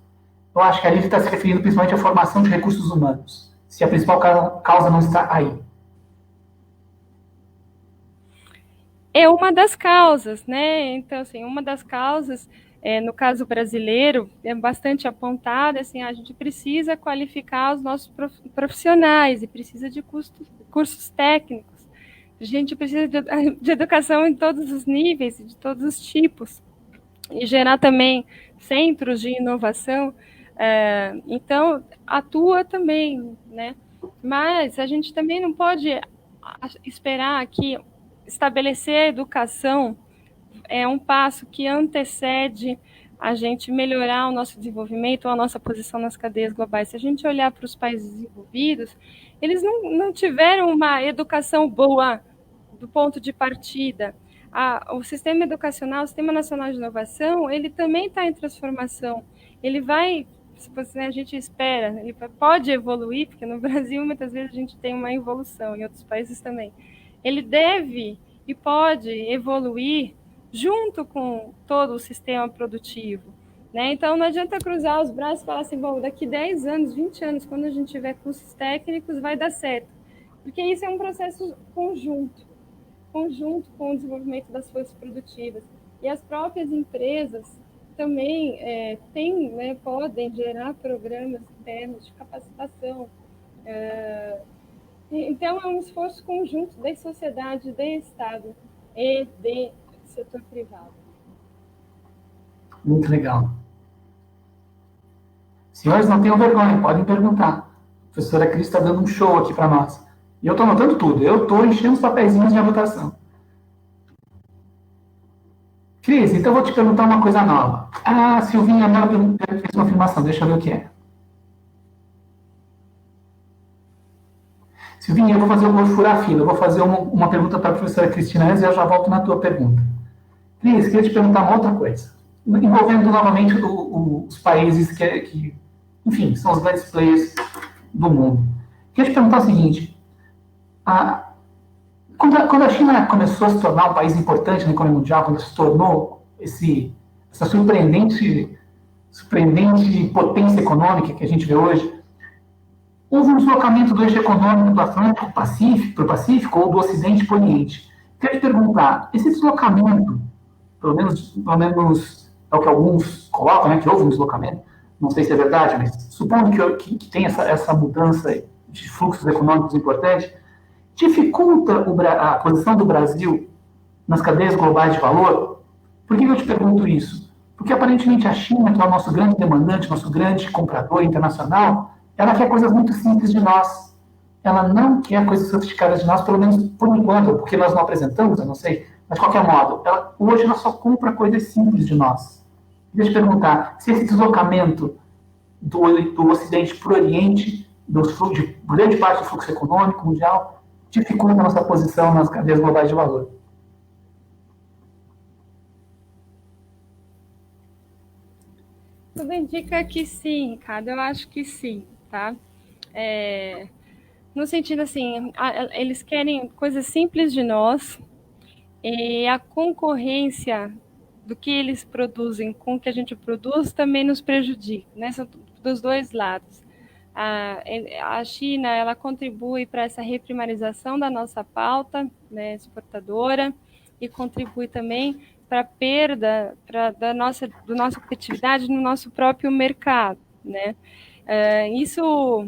Eu acho que a Lígia está se referindo principalmente à formação de recursos humanos, se a principal causa não está aí. É uma das causas, né? Então, assim, uma das causas, no caso brasileiro, é bastante apontada, assim, a gente precisa qualificar os nossos profissionais e precisa de cursos técnicos. A gente precisa de educação em todos os níveis, de todos os tipos, e gerar também centros de inovação. Então, atua também, né? Mas a gente também não pode esperar que estabelecer a educação é um passo que antecede a gente melhorar o nosso desenvolvimento ou a nossa posição nas cadeias globais. Se a gente olhar para os países desenvolvidos, eles não tiveram uma educação boa do ponto de partida. O sistema educacional, o Sistema Nacional de Inovação, ele também está em transformação. Ele vai, a gente espera, ele pode evoluir, porque no Brasil muitas vezes a gente tem uma evolução, em outros países também. Ele deve e pode evoluir junto com todo o sistema produtivo, né? Então, não adianta cruzar os braços e falar assim, bom, daqui 10 anos, 20 anos, quando a gente tiver cursos técnicos, vai dar certo. Porque isso é um processo conjunto com o desenvolvimento das forças produtivas. E as próprias empresas também podem gerar programas internos de capacitação. Então, é um esforço conjunto de sociedade, de Estado e de setor privado. Muito legal. Senhores, não tenham vergonha, podem perguntar. A professora Cris está dando um show aqui para nós. E eu estou anotando tudo, eu estou enchendo os papeizinhos de anotação. Cris, então eu vou te perguntar uma coisa nova. A Silvinha fez uma afirmação, deixa eu ver o que é. Silvinha, eu vou furar a fila, eu vou fazer uma pergunta para a professora Cristina antes e eu já volto na tua pergunta. Cris, queria te perguntar uma outra coisa. envolvendo novamente os países que, enfim, são os grandes players do mundo. Queria te perguntar o seguinte, quando a China começou a se tornar um país importante na economia mundial, quando se tornou essa surpreendente potência econômica que a gente vê hoje, houve um deslocamento do eixo econômico do Atlântico para o Pacífico ou do Ocidente para o Oriente. Quero te perguntar, esse deslocamento, pelo menos é o que alguns colocam, né, que houve um deslocamento, não sei se é verdade, mas supondo que tem essa mudança de fluxos econômicos importante, dificulta a posição do Brasil nas cadeias globais de valor? Por que eu te pergunto isso? Porque aparentemente a China, que é o nosso grande demandante, nosso grande comprador internacional, ela quer coisas muito simples de nós. Ela não quer coisas sofisticadas de nós, pelo menos por enquanto, porque nós não apresentamos, eu não sei, mas de qualquer modo, hoje ela só compra coisas simples de nós. Deixa eu te perguntar, se esse deslocamento do Ocidente para o Oriente, de grande parte do fluxo econômico mundial, dificulta a nossa posição nas cadeias globais de valor. Tudo indica que sim, Ricardo, eu acho que sim, tá? No sentido assim, eles querem coisas simples de nós, e a concorrência do que eles produzem com o que a gente produz também nos prejudica, né? São dos dois lados. A China, ela contribui para essa reprimarização da nossa pauta, né, exportadora, e contribui também para a perda da nossa competitividade no nosso próprio mercado, né? Isso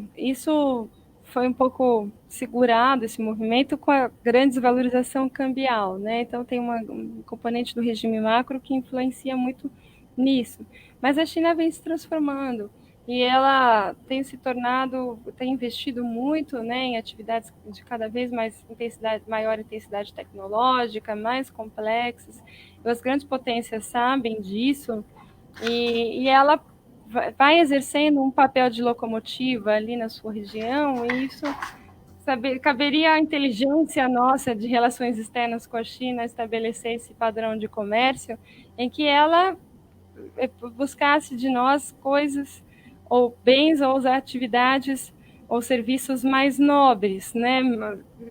foi um pouco segurado, esse movimento, com a grande desvalorização cambial, né? Então tem um componente do regime macro que influencia muito nisso. Mas a China vem se transformando e ela tem tem investido muito, né, em atividades de cada vez maior intensidade tecnológica, mais complexas. As grandes potências sabem disso e ela vai exercendo um papel de locomotiva ali na sua região, e isso caberia à inteligência nossa de relações externas com a China estabelecer esse padrão de comércio em que ela buscasse de nós coisas ou bens ou atividades ou serviços mais nobres, né,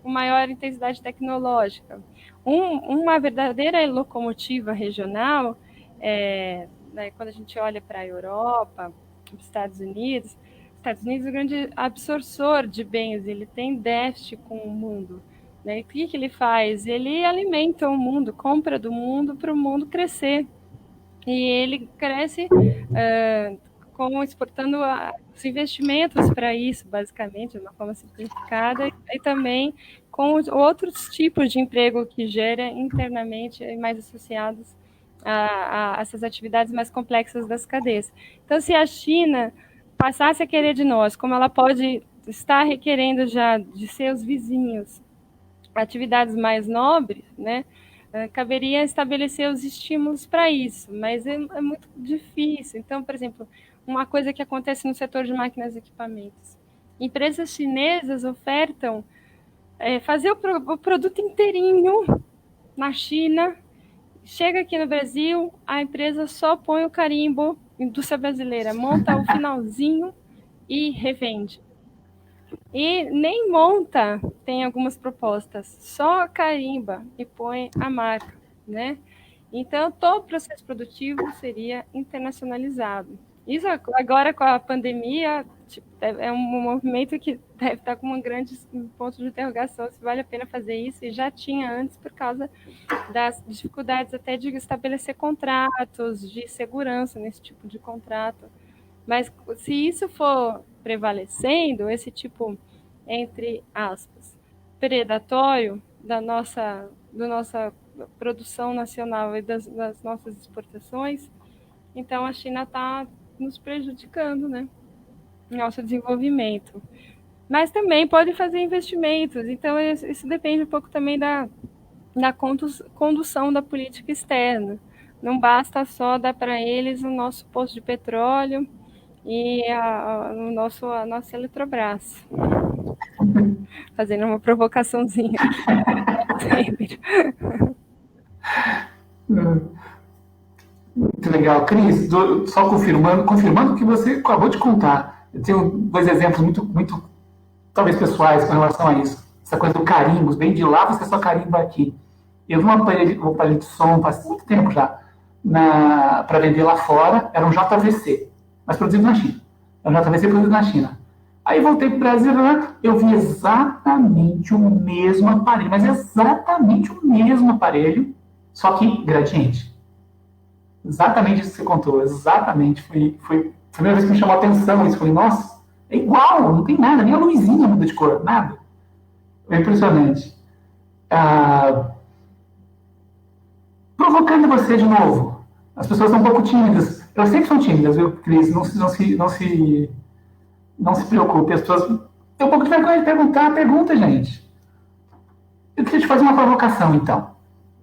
com maior intensidade tecnológica. Uma verdadeira locomotiva regional, né, quando a gente olha para a Europa, os Estados Unidos é um grande absortor de bens, ele tem déficit com o mundo. Né? E o que ele faz? Ele alimenta o mundo, compra do mundo para o mundo crescer. E ele cresce exportando os investimentos para isso, basicamente, de uma forma simplificada, e também com outros tipos de emprego que gera internamente e mais associados a essas atividades mais complexas das cadeias. Então, se a China passasse a querer de nós, como ela pode estar requerendo já de seus vizinhos, atividades mais nobres, né, caberia estabelecer os estímulos para isso, mas é muito difícil. Então, por exemplo, uma coisa que acontece no setor de máquinas e equipamentos. Empresas chinesas ofertam fazer o produto inteirinho na China, chega aqui no Brasil, a empresa só põe o carimbo, indústria brasileira, monta o finalzinho e revende. E nem monta, tem algumas propostas, só carimba e põe a marca, né? Então, todo o processo produtivo seria internacionalizado. Isso agora com a pandemia é um movimento que deve estar com um grande ponto de interrogação se vale a pena fazer isso, e já tinha antes por causa das dificuldades até de estabelecer contratos de segurança nesse tipo de contrato. Mas se isso for prevalecendo, esse tipo, entre aspas, predatório da nossa produção nacional e das nossas exportações, então a China está nos prejudicando, né? Nosso desenvolvimento. Mas também pode fazer investimentos, então isso depende um pouco também da condução da política externa. Não basta só dar para eles o nosso poço de petróleo e a nossa Eletrobras. Fazendo uma provocaçãozinha aqui. Muito legal. Cris, só confirmando o que você acabou de contar. Eu tenho dois exemplos muito, talvez pessoais com relação a isso. Essa coisa do carimbo, vem de lá, você só carimba aqui. Eu vi um aparelho de som faz muito tempo já, para vender lá fora, era um JVC, mas produzido na China. Era um JVC produzido na China. Aí voltei para o Brasil, eu vi exatamente o mesmo aparelho, mas exatamente o mesmo aparelho, só que gradiente. Exatamente isso que você contou, exatamente. Foi a primeira vez que me chamou a atenção isso. Falei, nossa, é igual, não tem nada, nem a luzinha muda de cor, nada. É impressionante. Ah, provocando você de novo. As pessoas são um pouco tímidas. Elas sempre são tímidas, viu, Cris? Não se preocupe. As pessoas têm um pouco de vergonha de perguntar. Pergunta, gente. Eu queria te fazer uma provocação, então.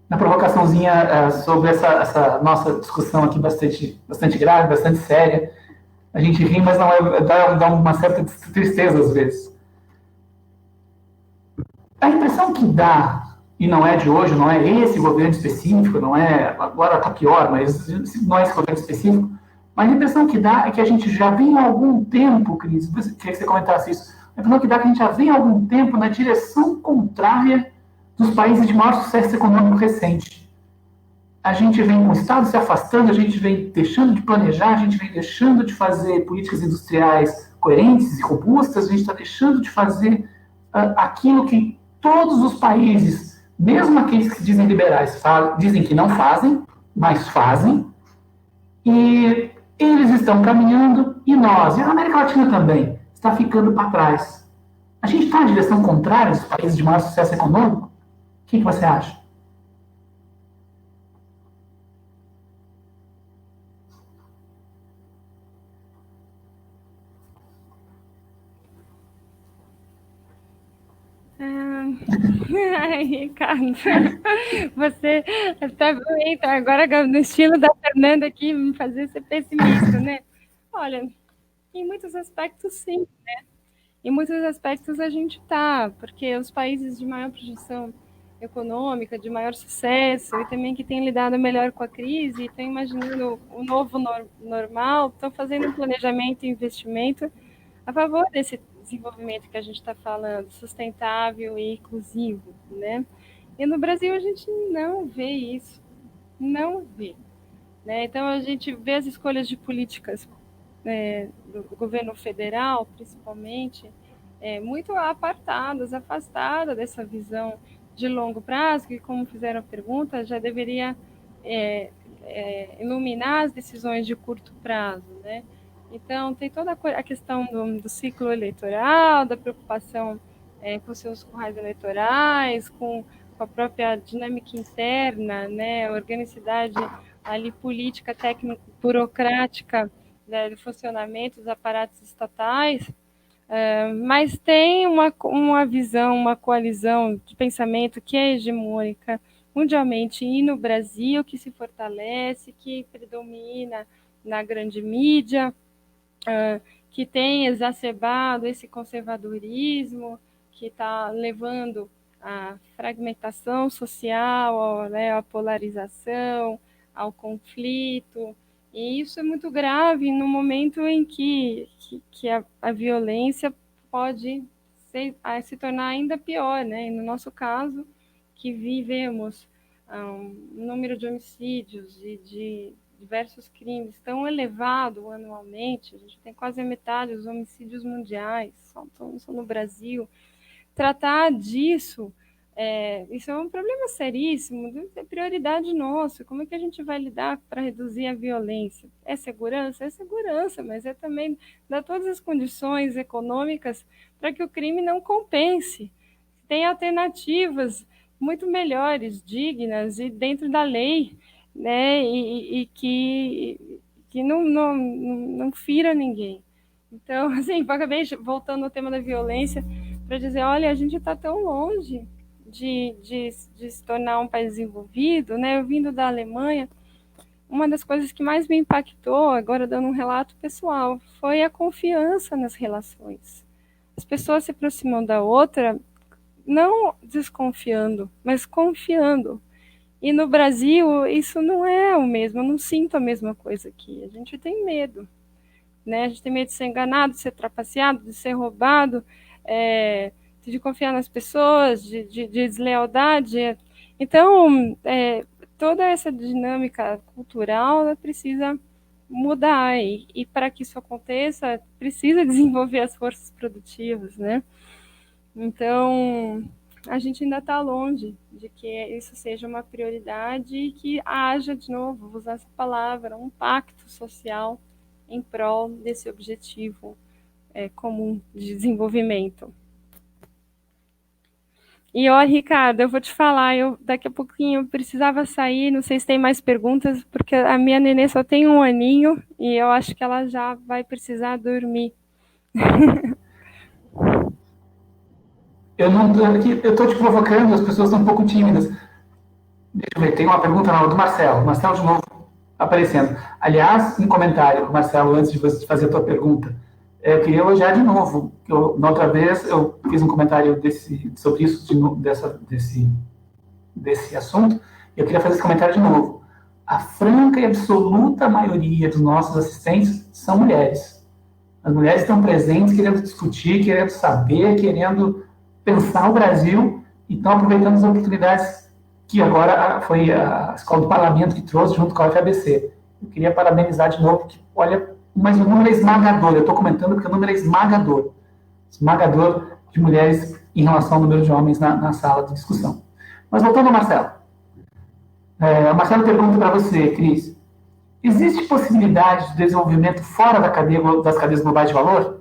Uma provocaçãozinha sobre essa nossa discussão aqui bastante grave, bastante séria. A gente ri, mas não dá uma certa tristeza às vezes. A impressão que dá, e não é de hoje, não é esse governo específico, não é, agora está pior, mas não é esse governo específico, mas a impressão que dá é que a gente já vem há algum tempo, Cris, queria que você comentasse isso, a impressão que dá é que a gente já vem há algum tempo na direção contrária dos países de maior sucesso econômico recente. A gente vem com o Estado se afastando, a gente vem deixando de planejar, a gente vem deixando de fazer políticas industriais coerentes e robustas, a gente está deixando de fazer aquilo que todos os países, mesmo aqueles que dizem liberais, dizem que não fazem, mas fazem, e eles estão caminhando, e nós, e a América Latina também, está ficando para trás. A gente está na direção contrária dos países de maior sucesso econômico? O que você acha? Ai, Ricardo, você está bem, tá agora no estilo da Fernanda aqui, me fazer ser pessimista, né? Olha, em muitos aspectos sim, né? Em muitos aspectos a gente tá, porque os países de maior projeção econômica, de maior sucesso, e também que têm lidado melhor com a crise, estão imaginando o novo normal, estão fazendo um planejamento e investimento a favor desse desenvolvimento que a gente está falando, sustentável e inclusivo, né? E no Brasil a gente não vê isso, não vê, né? Então a gente vê as escolhas de políticas do governo federal, principalmente, muito apartadas, afastadas dessa visão de longo prazo, que, como fizeram a pergunta, já deveria iluminar as decisões de curto prazo, né? Então, tem toda a questão do ciclo eleitoral, da preocupação com seus currais eleitorais, com a própria dinâmica interna, né, a organicidade ali política, técnica, burocrática, né, do funcionamento dos aparatos estatais, mas tem uma visão, uma coalizão de pensamento que é hegemônica mundialmente e no Brasil, que se fortalece, que predomina na grande mídia, que tem exacerbado esse conservadorismo, que está levando à fragmentação social, né, à polarização, ao conflito. E isso é muito grave no momento em que a violência pode se tornar ainda pior, né? E no nosso caso, que vivemos um número de homicídios e de diversos crimes tão elevado anualmente, a gente tem quase a metade dos homicídios mundiais, só no Brasil. Tratar disso, isso é um problema seríssimo, é prioridade nossa. Como é que a gente vai lidar para reduzir a violência? É segurança? É segurança, mas é também dar todas as condições econômicas para que o crime não compense. Tem alternativas muito melhores, dignas e dentro da lei, né? E que não fira ninguém. Então, assim, acabei voltando ao tema da violência para dizer, olha, a gente está tão longe de se tornar um país desenvolvido, né? Eu vindo da Alemanha, uma das coisas que mais me impactou, agora dando um relato pessoal, foi a confiança nas relações. As pessoas se aproximam da outra não desconfiando, mas confiando. E no Brasil, isso não é o mesmo, eu não sinto a mesma coisa aqui. A gente tem medo, né? A gente tem medo de ser enganado, de ser trapaceado, de ser roubado, de confiar nas pessoas, de deslealdade. Então, toda essa dinâmica cultural ela precisa mudar, e para que isso aconteça, precisa desenvolver as forças produtivas, né? Então, a gente ainda está longe de que isso seja uma prioridade e que haja, de novo, vou usar essa palavra, um pacto social em prol desse objetivo comum de desenvolvimento. E ó, Ricardo, eu vou te falar, eu daqui a pouquinho eu precisava sair, não sei se tem mais perguntas, porque a minha nenê só tem 1 aninho e eu acho que ela já vai precisar dormir. Eu não tô aqui, eu estou te provocando, as pessoas estão um pouco tímidas. Deixa eu ver, tem uma pergunta não, do Marcelo. Marcelo de novo aparecendo. Aliás, um comentário, Marcelo, antes de você fazer a tua pergunta. Eu queria elogiar de novo. Na outra vez eu fiz um comentário sobre isso, desse assunto. Eu queria fazer esse comentário de novo. A franca e absoluta maioria dos nossos assistentes são mulheres. As mulheres estão presentes, querendo discutir, querendo saber, querendo pensar o Brasil e estão aproveitando as oportunidades que agora foi a Escola do Parlamento que trouxe junto com a FABC. Eu queria parabenizar de novo, porque, olha, mas o número é esmagador. Eu estou comentando porque o número é esmagador. Esmagador de mulheres em relação ao número de homens na sala de discussão. Mas voltando ao Marcelo. O Marcelo pergunta para você, Cris. Existe possibilidade de desenvolvimento fora das cadeias globais de valor?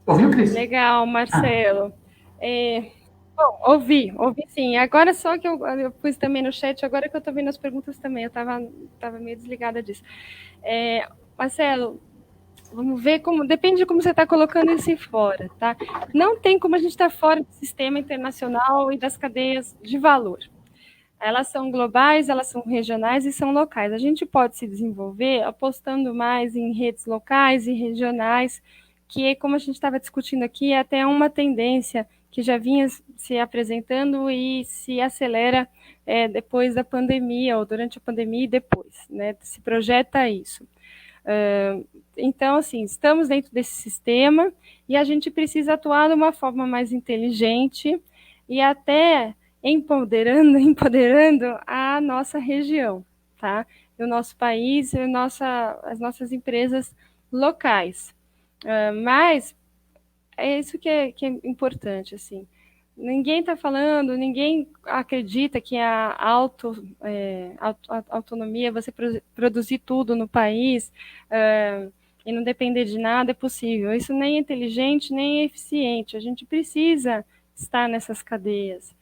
Ouviu, Cris? Legal, Marcelo. Bom, ouvi sim. Agora só que eu pus também no chat, agora que eu estou vendo as perguntas também, eu estava meio desligada disso. Marcelo, vamos ver como. Depende de como você está colocando isso fora, tá? Não tem como a gente estar fora do sistema internacional e das cadeias de valor. Elas são globais, elas são regionais e são locais. A gente pode se desenvolver apostando mais em redes locais e regionais, que, como a gente estava discutindo aqui, é até uma tendência que já vinha se apresentando e se acelera depois da pandemia, ou durante a pandemia e depois, né? Se projeta isso. Então, assim, estamos dentro desse sistema e a gente precisa atuar de uma forma mais inteligente e até empoderando a nossa região, tá? O nosso país e as nossas empresas locais. Mas é isso que é importante, assim. Ninguém está falando, ninguém acredita que a autonomia, você produzir tudo no país e não depender de nada é possível. Isso nem é inteligente, nem é eficiente. A gente precisa estar nessas cadeias.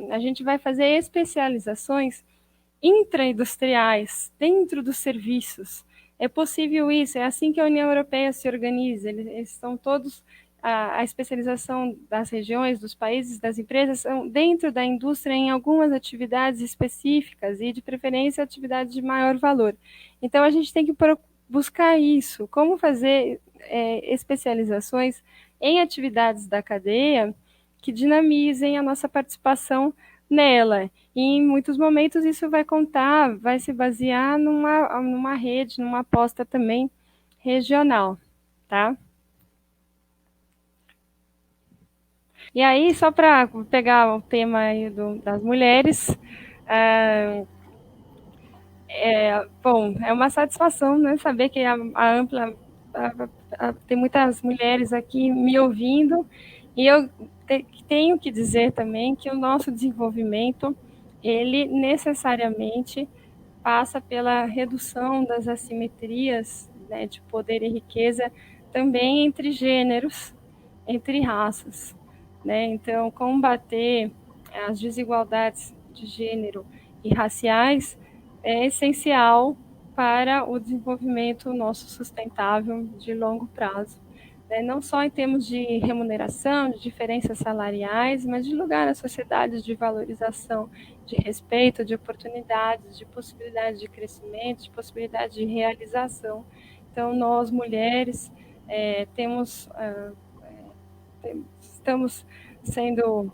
A gente vai fazer especializações intraindustriais dentro dos serviços. É possível isso, é assim que a União Europeia se organiza. Eles estão todos a especialização das regiões, dos países, das empresas, são dentro da indústria em algumas atividades específicas e, de preferência, atividades de maior valor. Então, a gente tem que buscar isso, como fazer especializações em atividades da cadeia que dinamizem a nossa participação nela. E, em muitos momentos, isso vai se basear numa rede, numa aposta também regional, tá? E aí, só para pegar o tema aí das mulheres, bom, é uma satisfação, né, saber que a Ampla tem muitas mulheres aqui me ouvindo, e eu tenho que dizer também que o nosso desenvolvimento, ele necessariamente passa pela redução das assimetrias, né, de poder e riqueza, também entre gêneros, entre raças, né? Então, combater as desigualdades de gênero e raciais é essencial para o desenvolvimento nosso sustentável de longo prazo. Não só em termos de remuneração, de diferenças salariais, mas de lugar na sociedade, de valorização, de respeito, de oportunidades, de possibilidade de crescimento, de possibilidade de realização. Então, nós, mulheres, estamos sendo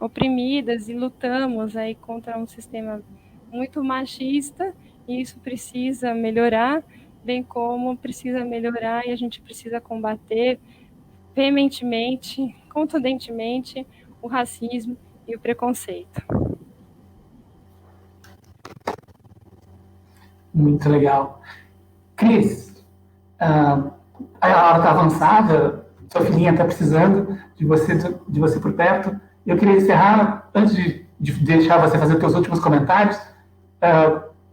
oprimidas e lutamos aí contra um sistema muito machista, e isso precisa melhorar, bem como precisa melhorar e a gente precisa combater veementemente, contundentemente, o racismo e o preconceito. Muito legal. Cris, a hora está avançada, sua filhinha está precisando de você por perto. Eu queria encerrar, antes de deixar você fazer os seus últimos comentários,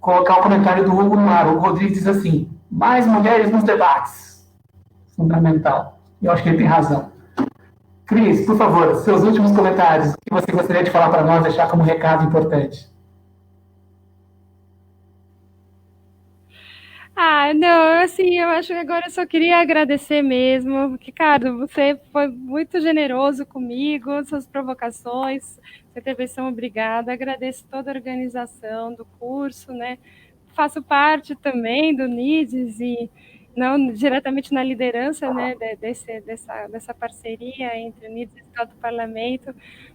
colocar o comentário do Hugo no ar. O Hugo Rodrigues diz assim: mais mulheres nos debates. Fundamental. Eu acho que ele tem razão. Cris, por favor, seus últimos comentários. O que você gostaria de falar para nós, deixar como recado importante? Não, assim, eu acho que agora eu só queria agradecer mesmo, Ricardo, você foi muito generoso comigo, suas provocações, sua intervenção, obrigada, agradeço toda a organização do curso, né, faço parte também do NIDES e não diretamente na liderança, né, dessa parceria entre o NIDES e o Estado do Parlamento,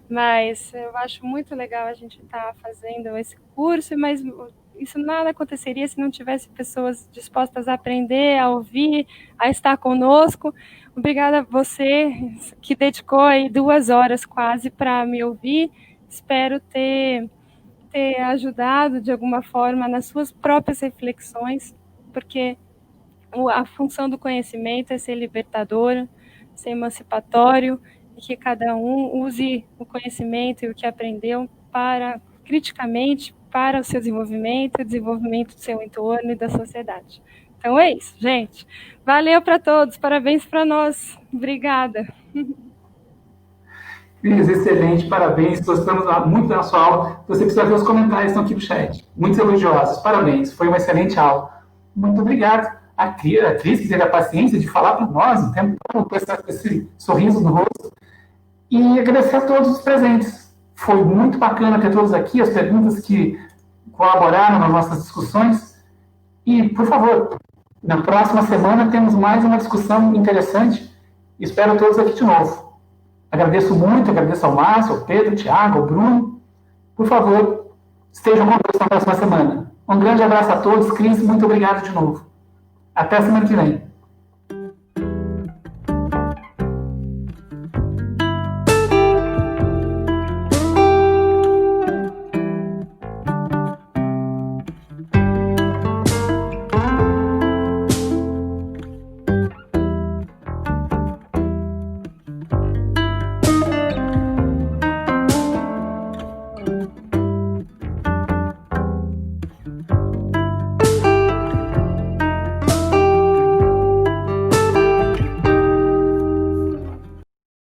mas eu acho muito legal a gente estar fazendo esse curso, mas isso nada aconteceria se não tivesse pessoas dispostas a aprender, a ouvir, a estar conosco. Obrigada a você que dedicou aí 2 horas quase para me ouvir. Espero ter ajudado de alguma forma nas suas próprias reflexões, porque a função do conhecimento é ser libertador, ser emancipatório, e que cada um use o conhecimento e o que aprendeu para, criticamente, para o seu desenvolvimento, o desenvolvimento do seu entorno e da sociedade. Então é isso, gente. Valeu para todos, parabéns para nós. Obrigada. Cris, excelente, parabéns. Gostamos muito da sua aula. Você precisa ver os comentários que estão aqui no chat. Muito elogiosos, parabéns. Foi uma excelente aula. Muito obrigado. A Cris que teve a paciência de falar para nós o tempo todo, com esse sorriso no rosto. E agradecer a todos os presentes. Foi muito bacana ter todos aqui, as perguntas que colaboraram nas nossas discussões. E, por favor, na próxima semana temos mais uma discussão interessante. Espero todos aqui de novo. Agradeço muito, agradeço ao Márcio, ao Pedro, ao Thiago, ao Bruno. Por favor, estejam conosco na próxima semana. Um grande abraço a todos. Cris, muito obrigado de novo. Até a semana que vem.